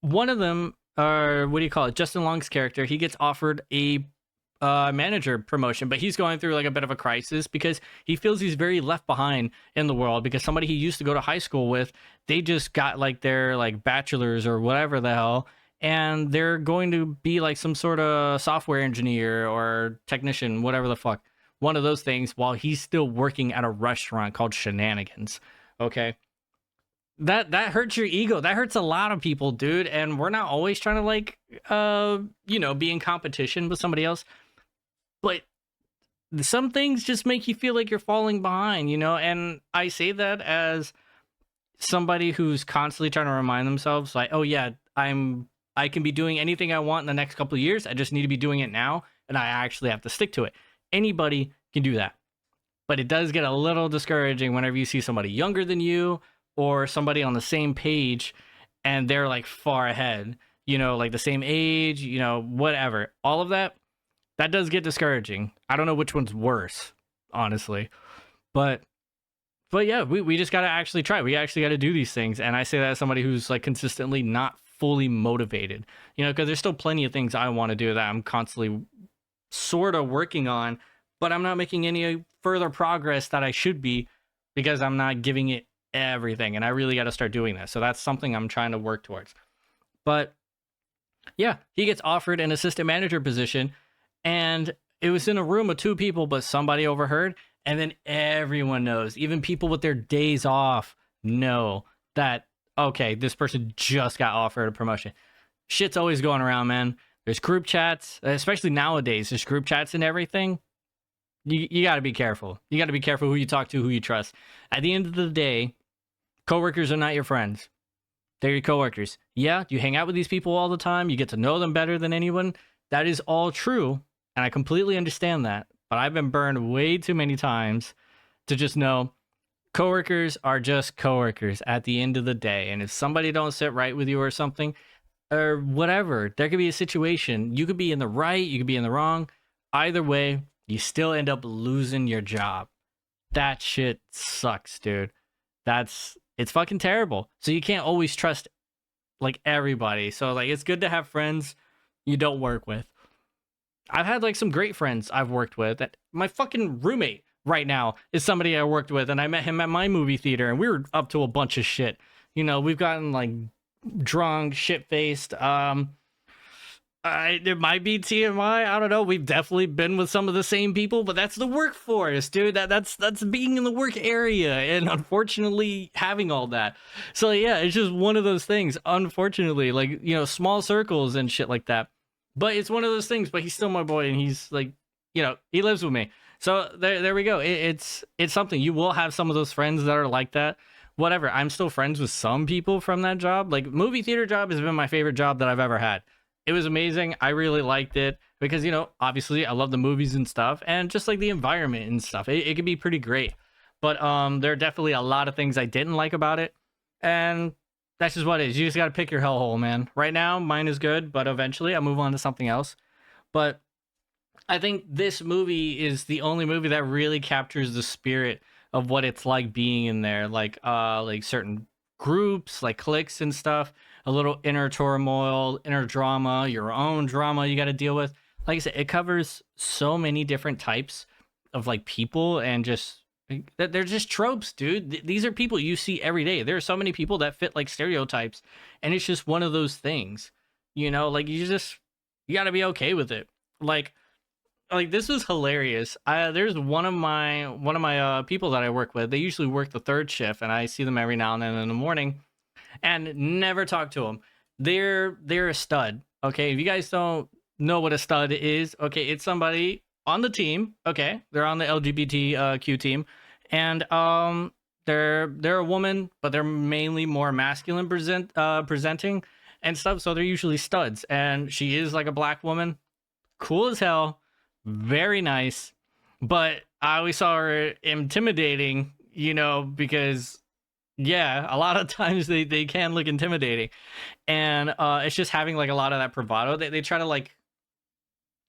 one of them, or what do you call it? Justin Long's character, he gets offered a manager promotion, but he's going through like a bit of a crisis because he feels he's very left behind in the world because somebody he used to go to high school with, they just got like their like bachelor's or whatever the hell, and they're going to be like some sort of software engineer or technician, whatever the fuck, one of those things, while he's still working at a restaurant called Shenanigans. Okay, that hurts your ego. That hurts a lot of people, dude. And we're not always trying to like be in competition with somebody else, but some things just make you feel like you're falling behind, and I say that as somebody who's constantly trying to remind themselves like, oh yeah, I can be doing anything I want in the next couple of years. I just need to be doing it now, and I actually have to stick to it. Anybody can do that, but it does get a little discouraging whenever you see somebody younger than you or somebody on the same page and they're like far ahead, like the same age, whatever. All of that does get discouraging. I don't know which one's worse, honestly. But yeah, we just got to actually try. We actually got to do these things. And I say that as somebody who's like consistently not fully motivated, because there's still plenty of things I want to do that I'm constantly sort of working on, but I'm not making any further progress that I should be because I'm not giving it everything. And I really got to start doing that. So that's something I'm trying to work towards. But yeah, he gets offered an assistant manager position, and it was in a room of 2 people, but somebody overheard. And then everyone knows, even people with their days off know that, okay, this person just got offered a promotion. Shit's always going around, man. There's group chats, especially nowadays. There's group chats and everything. You got to be careful. You got to be careful who you talk to, who you trust. At the end of the day, coworkers are not your friends. They're your coworkers. Yeah, you hang out with these people all the time. You get to know them better than anyone. That is all true, and I completely understand that. But I've been burned way too many times to just know coworkers are just coworkers at the end of the day. And if somebody don't sit right with you or something, or whatever, there could be a situation. You could be in the right, you could be in the wrong. Either way, you still end up losing your job. That shit sucks, dude. It's fucking terrible. So you can't always trust like everybody. So like it's good to have friends you don't work with. I've had like some great friends I've worked with. My fucking roommate right now is somebody I worked with, and I met him at my movie theater, and we were up to a bunch of shit. We've gotten like drunk, shit-faced. It might be TMI. I don't know. We've definitely been with some of the same people, but that's the workforce, dude. That's being in the work area, and unfortunately having all that. So yeah, it's just one of those things. Unfortunately, like small circles and shit like that. But it's one of those things. But he's still my boy, and he's like, he lives with me. So there we go. It's something. You will have some of those friends that are like that. Whatever. I'm still friends with some people from that job. Like movie theater job has been my favorite job that I've ever had. It was amazing. I really liked it because, obviously I love the movies and stuff, and just like the environment and stuff. It can be pretty great. But there are definitely a lot of things I didn't like about it. And that's just what it is. You just got to pick your hellhole, man. Right now, mine is good, but eventually I'll move on to something else. But I think this movie is the only movie that really captures the spirit of what it's like being in there. Like certain groups, like cliques and stuff. A little inner turmoil, inner drama, your own drama you got to deal with. Like I said, it covers so many different types of like people, and just they're just tropes, dude. These are people you see every day. There are so many people that fit like stereotypes, and it's just one of those things, like you got to be okay with it. Like this was hilarious. There's one of my people that I work with. They usually work the 3rd shift, and I see them every now and then in the morning. And never talk to them. They're a stud. Okay, if you guys don't know what a stud is, okay, it's somebody on the team. Okay, they're on the LGBTQ team, and they're a woman, but they're mainly more masculine presenting and stuff. So they're usually studs, and she is like a black woman, cool as hell, very nice. But I always saw her intimidating, because Yeah, a lot of times they can look intimidating, and it's just having like a lot of that bravado. They try to like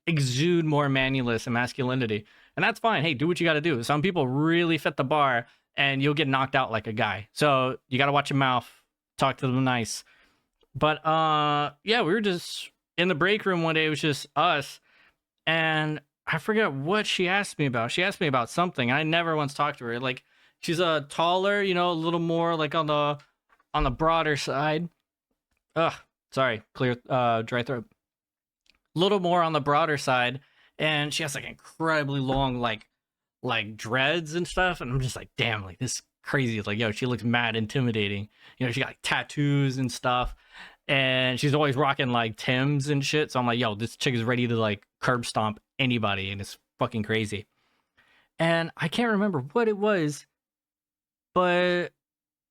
exude more manliness and masculinity, and that's fine. Hey, do what you got to do. Some people really fit the bar, and you'll get knocked out like a guy. So you got to watch your mouth, talk to them nice. But yeah, we were just in the break room one day. It was just us, and I forget what she asked me about. She asked me about something. I never once talked to her. Like she's a taller, you know, a little more like on the broader side. Ugh, sorry, clear dry throat. A little more on the broader side, and she has like incredibly long like dreads and stuff, and I'm just like, damn, like this crazy. It's like, yo, she looks mad intimidating. You know, she got like tattoos and stuff, and she's always rocking like Timbs and shit. So I'm like, yo, this chick is ready to like curb stomp anybody, and it's fucking crazy. And I can't remember what it was, but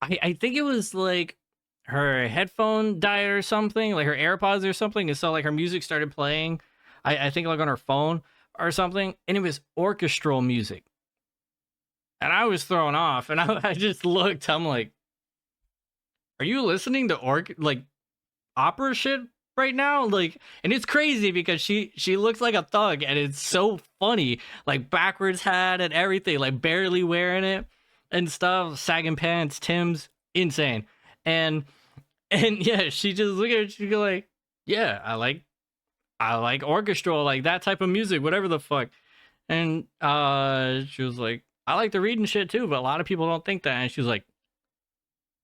I think it was like her headphone died or something, like her AirPods or something, and so like her music started playing. I think like on her phone or something, and it was orchestral music, and I was thrown off, and I just looked. I'm like, are you listening to like opera shit right now? Like, and it's crazy because she looks like a thug, and it's so funny, like backwards hat and everything, like barely wearing it and stuff, sagging pants, Tim's, insane. And yeah, she just look at it, she go like, yeah, I like orchestral, like that type of music, whatever the fuck. And she was like, I like to read and shit too, but a lot of people don't think that. And she was like,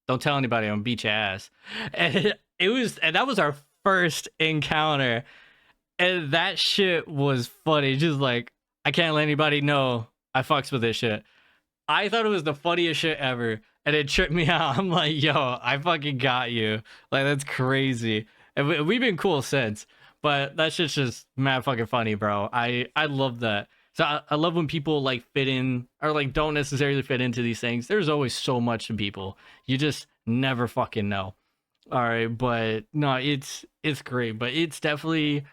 don't tell anybody, I'm gonna beat your ass. And that was our first encounter. And that shit was funny. Just like, I can't let anybody know I fucks with this shit. I thought it was the funniest shit ever, and it tripped me out. I'm like, yo, I fucking got you. Like, that's crazy. And we've been cool since, but that shit's just mad fucking funny, bro. I love that. So I love when people like fit in or like don't necessarily fit into these things. There's always so much to people. You just never fucking know. All right, but no, it's great, but it's definitely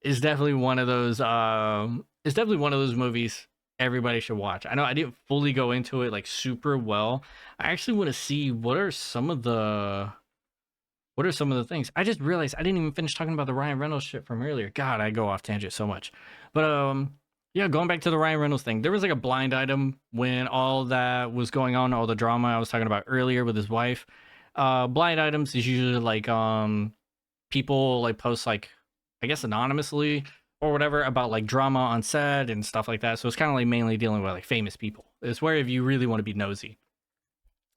one of those it's definitely one of those movies everybody should watch. I know I didn't fully go into it like super well. I actually want to see what are some of the things. I just realized I didn't even finish talking about the Ryan Reynolds shit from earlier. God, I go off tangent so much. But yeah, going back to the Ryan Reynolds thing, there was like a blind item when all that was going on, all the drama I was talking about earlier with his wife. Blind items is usually like people like post like, I guess anonymously or whatever about like drama on set and stuff like that. So it's kind of like mainly dealing with like famous people. It's where if you really want to be nosy.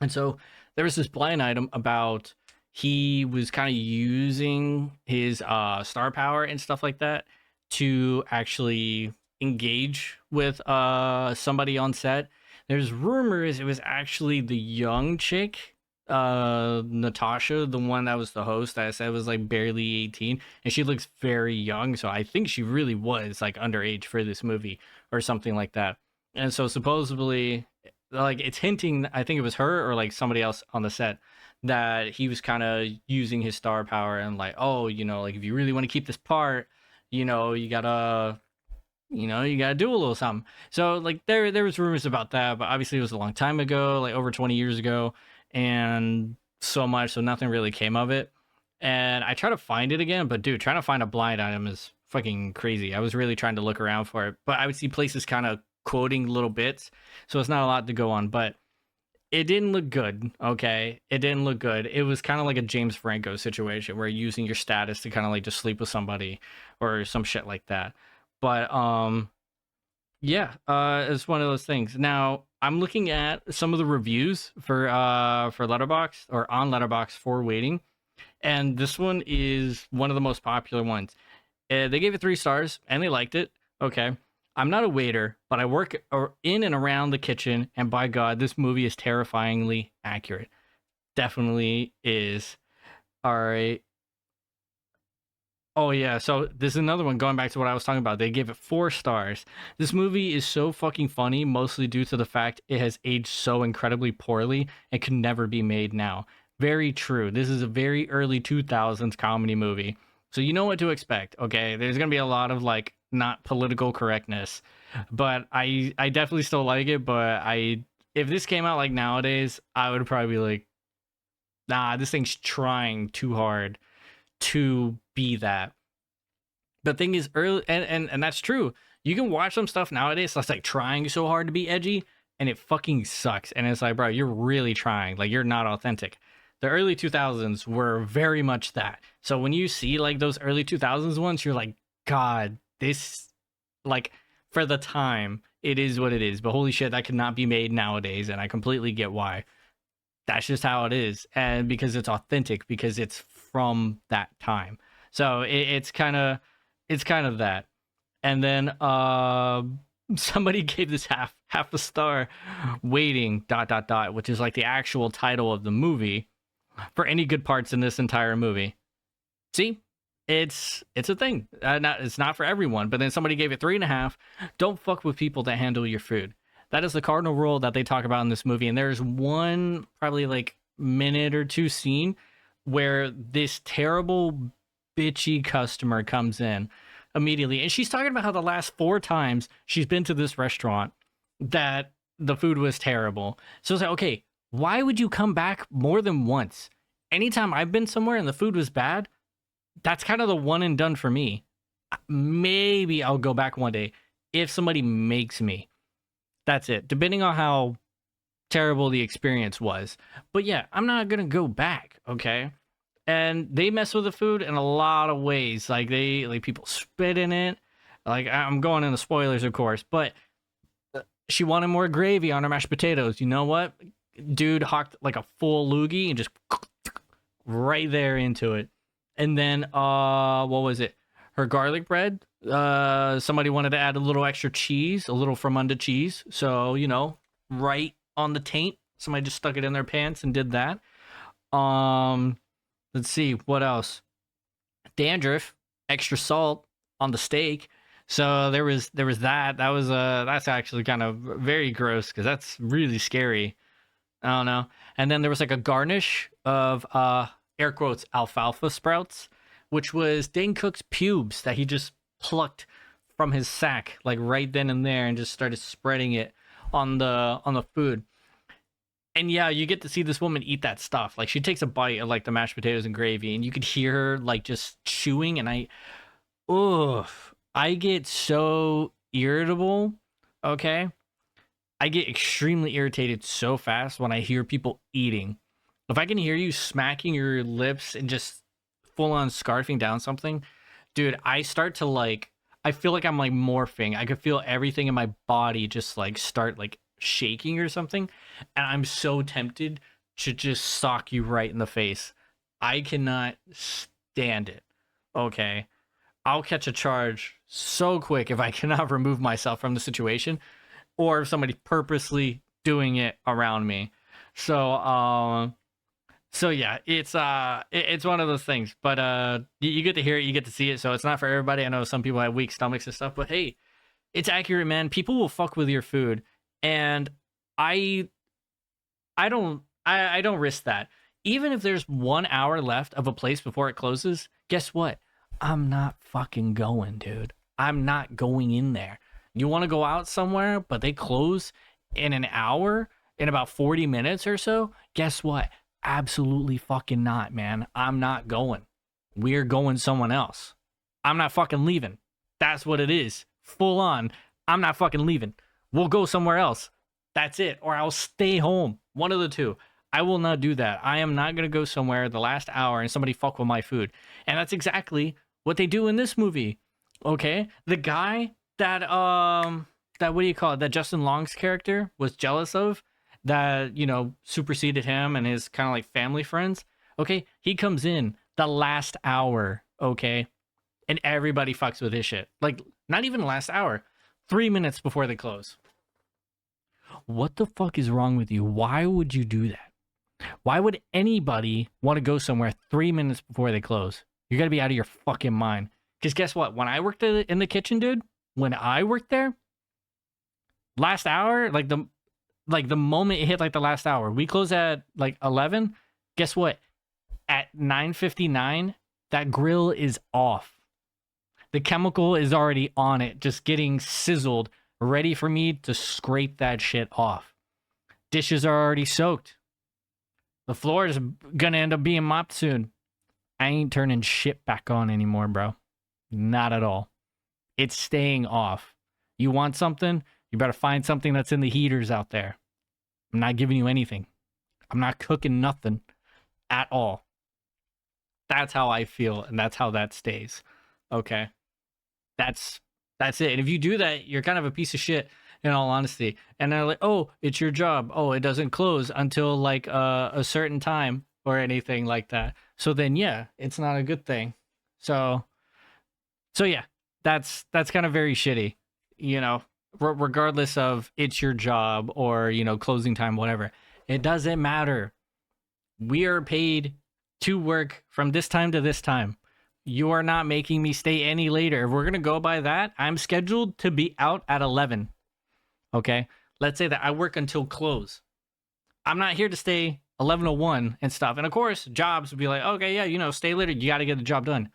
And so there was this blind item about he was kind of using his star power and stuff like that to actually engage with somebody on set. There's rumors it was actually the young chick, Natasha, the one that was the host that I said was like barely 18, and she looks very young, so I think she really was like underage for this movie or something like that. And so supposedly like it's hinting, I think it was her or like somebody else on the set, that he was kind of using his star power and like, oh, you know, like if you really want to keep this part, you know, you gotta do a little something. So like there was rumors about that, but obviously it was a long time ago, like over 20 years ago, and so nothing really came of it. And I try to find it again, but dude, trying to find a blind item is fucking crazy. I was really trying to look around for it, but I would see places kind of quoting little bits, so it's not a lot to go on. But it didn't look good. Okay, it didn't look good. It was kind of like a James Franco situation where you're using your status to kind of like just sleep with somebody or some shit like that. But yeah, it's one of those things. Now I'm looking at some of the reviews for Letterboxd or on Letterboxd for Waiting, and this one is one of the most popular ones. They gave it 3 stars and they liked it. Okay, I'm not a waiter, but I work in and around the kitchen, and by God, this movie is terrifyingly accurate. Definitely is. All right. Oh yeah, so this is another one going back to what I was talking about. They gave it 4 stars. This movie is so fucking funny, mostly due to the fact it has aged so incredibly poorly and could never be made now. Very true. This is a very early 2000s comedy movie. So you know what to expect, okay? There's going to be a lot of like not political correctness. But I definitely still like it, but I if this came out like nowadays, I would probably be like, Nah, this thing's trying too hard to be that. The thing is, early, and that's true. You can watch some stuff nowadays that's like trying so hard to be edgy, and it fucking sucks. And it's like, bro, you're really trying. Like, you're not authentic. The early 2000s were very much that. So when you see like those early 2000s ones, you're like, God, this, like, for the time, it is what it is. But holy shit, that could not be made nowadays. And I completely get why. That's just how it is. And because it's authentic, because it's from that time. So it's kind of that. And then somebody gave this half a star, waiting ... which is like the actual title of the movie, for any good parts in this entire movie. See, it's a thing. It's not for everyone. But then somebody gave it 3.5. Don't fuck with people that handle your food. That is the cardinal rule that they talk about in this movie. And there's one probably like minute or two scene where this terrible bitchy customer comes in immediately, and she's talking about how the last 4 times she's been to this restaurant that the food was terrible. So it's like, okay, why would you come back more than once? Anytime I've been somewhere and the food was bad, that's kind of the one and done for me. Maybe I'll go back one day if somebody makes me. That's it, depending on how terrible the experience was. But yeah, I'm not gonna go back, okay? And they mess with the food in a lot of ways. Like, people spit in it. Like, I'm going into spoilers, of course, but she wanted more gravy on her mashed potatoes. You know what? Dude hocked like a full loogie and just right there into it. And then what was it? Her garlic bread. Somebody wanted to add a little extra cheese, a little Fromunda cheese. So, you know, right on the taint. Somebody just stuck it in their pants and did that. Let's see, what else? Dandruff, extra salt on the steak. So there was that. That was that's actually kind of very gross, because that's really scary. I don't know. And then there was like a garnish of air quotes alfalfa sprouts, which was Dane Cook's pubes that he just plucked from his sack, like right then and there, and just started spreading it on the food. And yeah, you get to see this woman eat that stuff. Like, she takes a bite of like the mashed potatoes and gravy, and you could hear her like just chewing. And I get so irritable. Okay, I get extremely irritated so fast when I hear people eating. If I can hear you smacking your lips and just full on scarfing down something, dude, I start to like, I feel like I'm like morphing. I could feel everything in my body just like start like shaking or something, and I'm so tempted to just sock you right in the face. I cannot stand it. Okay, I'll catch a charge so quick if I cannot remove myself from the situation, or if somebody purposely doing it around me. So yeah, it's one of those things. But you get to hear it, you get to see it, so it's not for everybody. I know some people have weak stomachs and stuff, but hey, it's accurate, man. People will fuck with your food. And I don't risk that. Even if there's 1 hour left of a place before it closes, guess what? I'm not fucking going, dude. I'm not going in there. You want to go out somewhere, but they close in an hour, in about 40 minutes or so? Guess what? Absolutely fucking not, man. I'm not going. We're going someone else. I'm not fucking leaving. That's what it is. Full on. I'm not fucking leaving. We'll go somewhere else. That's it. Or I'll stay home. One of the two. I will not do that. I am not going to go somewhere the last hour and somebody fuck with my food. And that's exactly what they do in this movie. Okay? The guy that what do you call it? That Justin Long's character was jealous of, that, you know, superseded him and his kind of like family friends. Okay? He comes in the last hour, okay? And everybody fucks with his shit. Like, not even the last hour. 3 minutes before they close. What the fuck is wrong with you? Why would you do that? Why would anybody want to go somewhere 3 minutes before they close? You gotta be out of your fucking mind. Because guess what? When I worked in the kitchen, dude, when I worked there, last hour, like the moment it hit like the last hour, we closed at like 11. Guess what? At 9:59, that grill is off. The chemical is already on it, just getting sizzled, ready for me to scrape that shit off. Dishes are already soaked. The floor is gonna end up being mopped soon. I ain't turning shit back on anymore, bro. Not at all. It's staying off. You want something? You better find something that's in the heaters out there. I'm not giving you anything. I'm not cooking nothing at all. That's how I feel, and that's how that stays. Okay. That's it. And if you do that, you're kind of a piece of shit, in all honesty. And they're like, oh, it's your job. Oh, it doesn't close until like a certain time or anything like that. So then, yeah, it's not a good thing. So yeah, that's kind of very shitty, you know, regardless of it's your job or, you know, closing time, whatever. It doesn't matter. We are paid to work from this time to this time. You are not making me stay any later. If we're going to go by that, I'm scheduled to be out at 11. Okay? Let's say that I work until close. I'm not here to stay 11:01 and stuff. And of course, jobs would be like, okay, yeah, you know, stay later. You got to get the job done.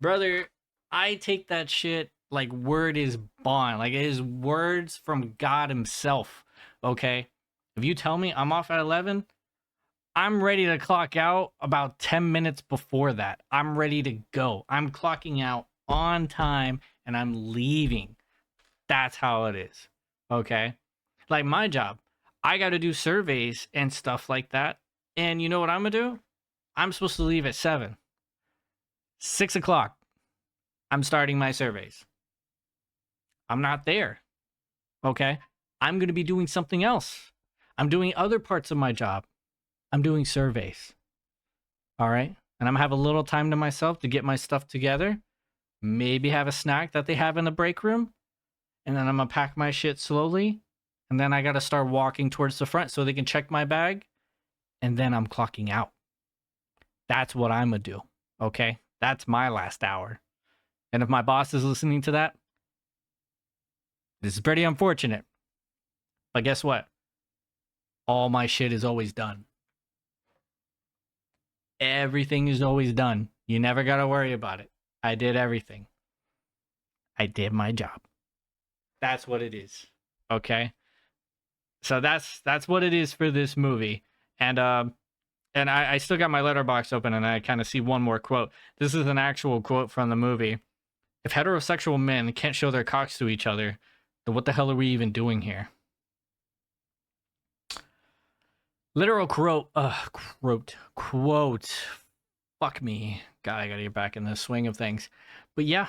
Brother, I take that shit like word is bond. Like it is words from God himself. Okay? If you tell me I'm off at 11, I'm ready to clock out about 10 minutes before that. I'm ready to go. I'm clocking out on time and I'm leaving. That's how it is. Okay? Like my job, I got to do surveys and stuff like that. And you know what I'm going to do? I'm supposed to leave at 7. 6 o'clock, I'm starting my surveys. I'm not there. Okay? I'm going to be doing something else. I'm doing other parts of my job. I'm doing surveys. All right? And I'm going to have a little time to myself to get my stuff together. Maybe have a snack that they have in the break room. And then I'm going to pack my shit slowly. And then I got to start walking towards the front so they can check my bag. And then I'm clocking out. That's what I'm going to do. Okay? That's my last hour. And if my boss is listening to that, this is pretty unfortunate. But guess what? All my shit is always done. Everything is always done. You never got to worry about it. I did everything. I did my job. That's what it is. Okay? So that's what it is for this movie. And I still got my letterbox open and I kind of see one more quote. This is an actual quote from the movie. If heterosexual men can't show their cocks to each other, then what the hell are we even doing here? Literal quote. Fuck me. God, I gotta get back in the swing of things. But yeah,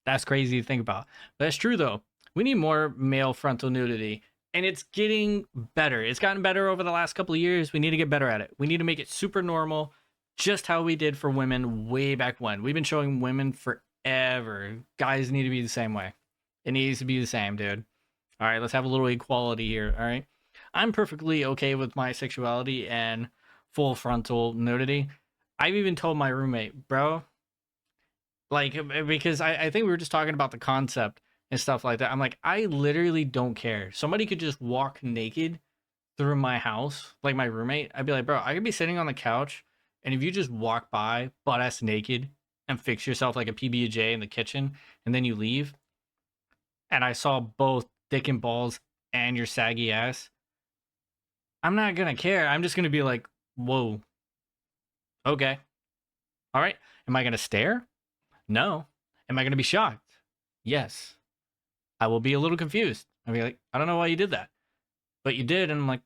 that's crazy to think about. But that's true though. We need more male frontal nudity. And it's getting better. It's gotten better over the last couple of years. We need to get better at it. We need to make it super normal, just how we did for women way back when. We've been showing women forever. Guys need to be the same way. It needs to be the same, dude. All right, let's have a little equality here, all right? I'm perfectly okay with my sexuality and full frontal nudity. I've even told my roommate, bro, like, because I think we were just talking about the concept and stuff like that. I'm like, I literally don't care. Somebody could just walk naked through my house, like my roommate. I'd be like, bro, I could be sitting on the couch, and if you just walk by butt-ass naked and fix yourself like a PB&J in the kitchen, and then you leave, and I saw both dick and balls and your saggy ass, I'm not gonna care. I'm just gonna be like, whoa. Okay. All right. Am I gonna stare? No. Am I gonna be shocked? Yes. I will be a little confused. I'll be like, I don't know why you did that. But you did, and I'm like,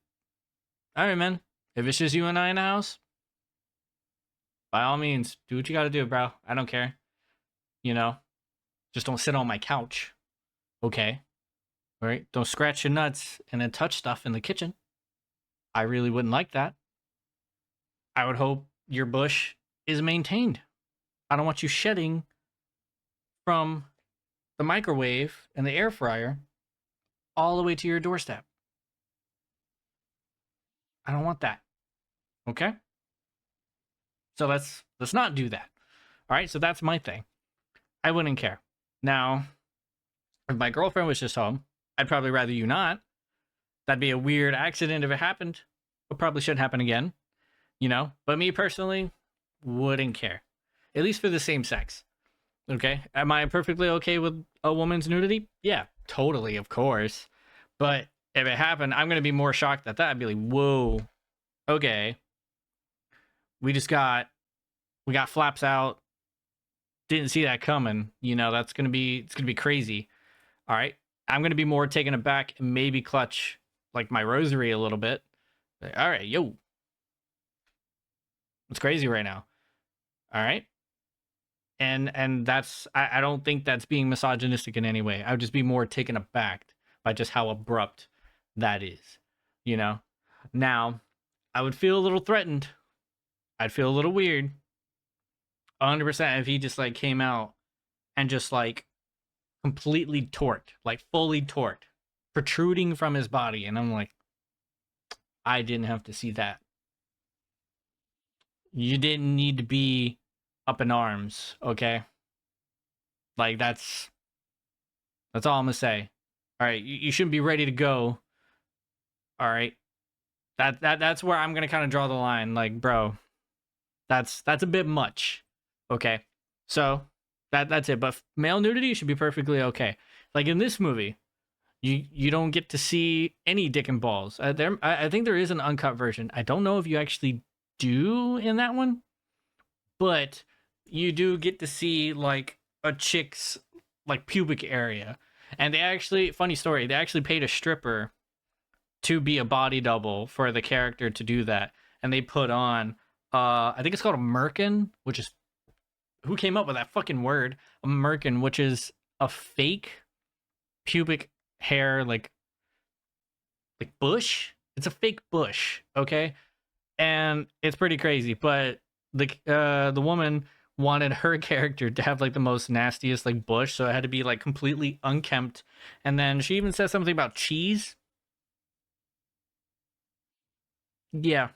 all right, man. If it's just you and I in the house, by all means, do what you gotta do, bro. I don't care. You know? Just don't sit on my couch. Okay? All right? Don't scratch your nuts and then touch stuff in the kitchen. I really wouldn't like that. I would hope your bush is maintained. I don't want you shedding from the microwave and the air fryer all the way to your doorstep. I don't want that. Okay? So let's not do that. All right? So that's my thing. I wouldn't care. Now, if my girlfriend was just home, I'd probably rather you not. That'd be a weird accident if it happened. It probably shouldn't happen again, you know? But me personally, wouldn't care. At least for the same sex. Okay? Am I perfectly okay with a woman's nudity? Yeah, totally, of course. But if it happened, I'm going to be more shocked at that. I'd be like, whoa. okay, we got flaps out. Didn't see that coming. You know, it's gonna be crazy. All right, I'm gonna be more taken aback and maybe clutch like my rosary a little bit. Like, all right, yo, it's crazy right now. All right, and that's I don't think that's being misogynistic in any way. I would just be more taken aback by just how abrupt that is. You know, now I would feel a little threatened. I'd feel a little weird. 100% if he just like came out and just like completely torqued, like fully torqued, protruding from his body. And I'm like, I didn't have to see that. You didn't need to be up in arms, okay? Like that's all I'm gonna say. All right, you shouldn't be ready to go. All right, that's where I'm gonna kind of draw the line. Like, bro, that's a bit much. Okay, so that's it. But male nudity should be perfectly okay. Like in this movie, you don't get to see any dick and balls. I think there is an uncut version. I don't know if you actually do in that one, but you do get to see like a chick's like pubic area. And they actually, funny story, they actually paid a stripper to be a body double for the character to do that. And they put on I think it's called a merkin, which is who came up with that fucking word? A merkin, which is a fake pubic hair like bush. It's a fake bush, okay? And it's pretty crazy, but the woman wanted her character to have like the most nastiest like bush, so it had to be like completely unkempt. And then she even said something about cheese. Yeah.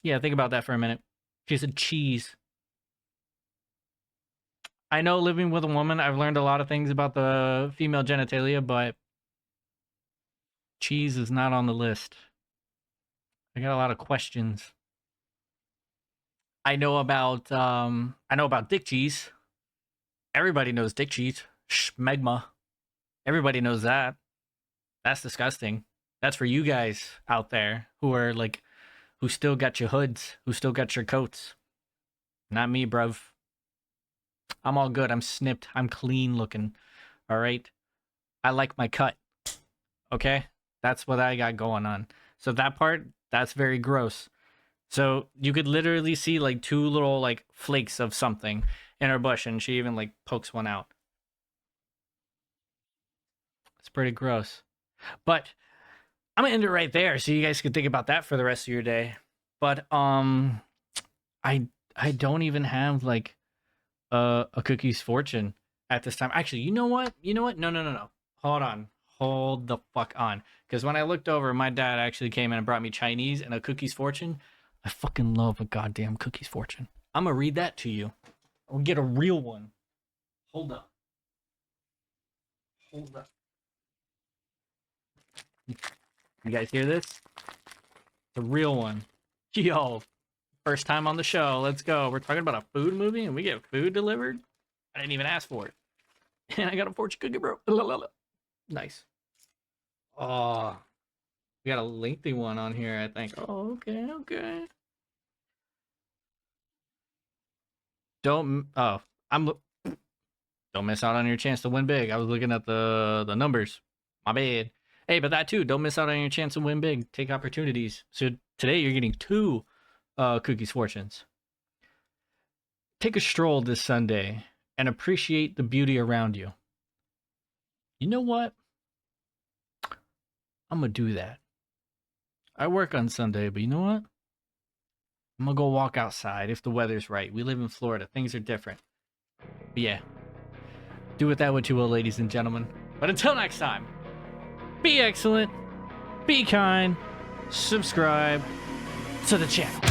Yeah, think about that for a minute. She said cheese. I know living with a woman, I've learned a lot of things about the female genitalia, but cheese is not on the list. I got a lot of questions. I know about dick cheese. Everybody knows dick cheese. Schmegma. Everybody knows that. That's disgusting. That's for you guys out there who are like, who still got your hoods, who still got your coats. Not me, bruv. I'm all good. I'm snipped. I'm clean looking. All right. I like my cut. Okay. That's what I got going on. So that part, that's very gross. So you could literally see like two little like flakes of something in her bush, and she even like pokes one out. It's pretty gross. But I'm gonna end it right there so you guys can think about that for the rest of your day. But I don't even have like a cookie's fortune at this time. Actually, you know what? No. Hold on. Hold the fuck on. Because when I looked over, my dad actually came in and brought me Chinese and a cookie's fortune. I fucking love a goddamn cookie's fortune. I'm gonna read that to you. I'll get a real one. Hold up. You guys hear this? It's a real one. Yo, first time on the show. Let's go. We're talking about a food movie and we get food delivered? I didn't even ask for it. And I got a fortune cookie, bro. Nice. Oh, we got a lengthy one on here, I think. Oh, okay. Don't miss out on your chance to win big. I was looking at the numbers. My bad. Hey, but that too, don't miss out on your chance to win big. Take opportunities. So today you're getting 2 cookies fortunes. Take a stroll this Sunday and appreciate the beauty around you. You know what? I'm gonna do that. I work on Sunday, but you know what? I'm gonna go walk outside if the weather's right. We live in Florida. Things are different. But yeah. Do with that what you will, ladies and gentlemen. But until next time, be excellent, be kind, subscribe to the channel.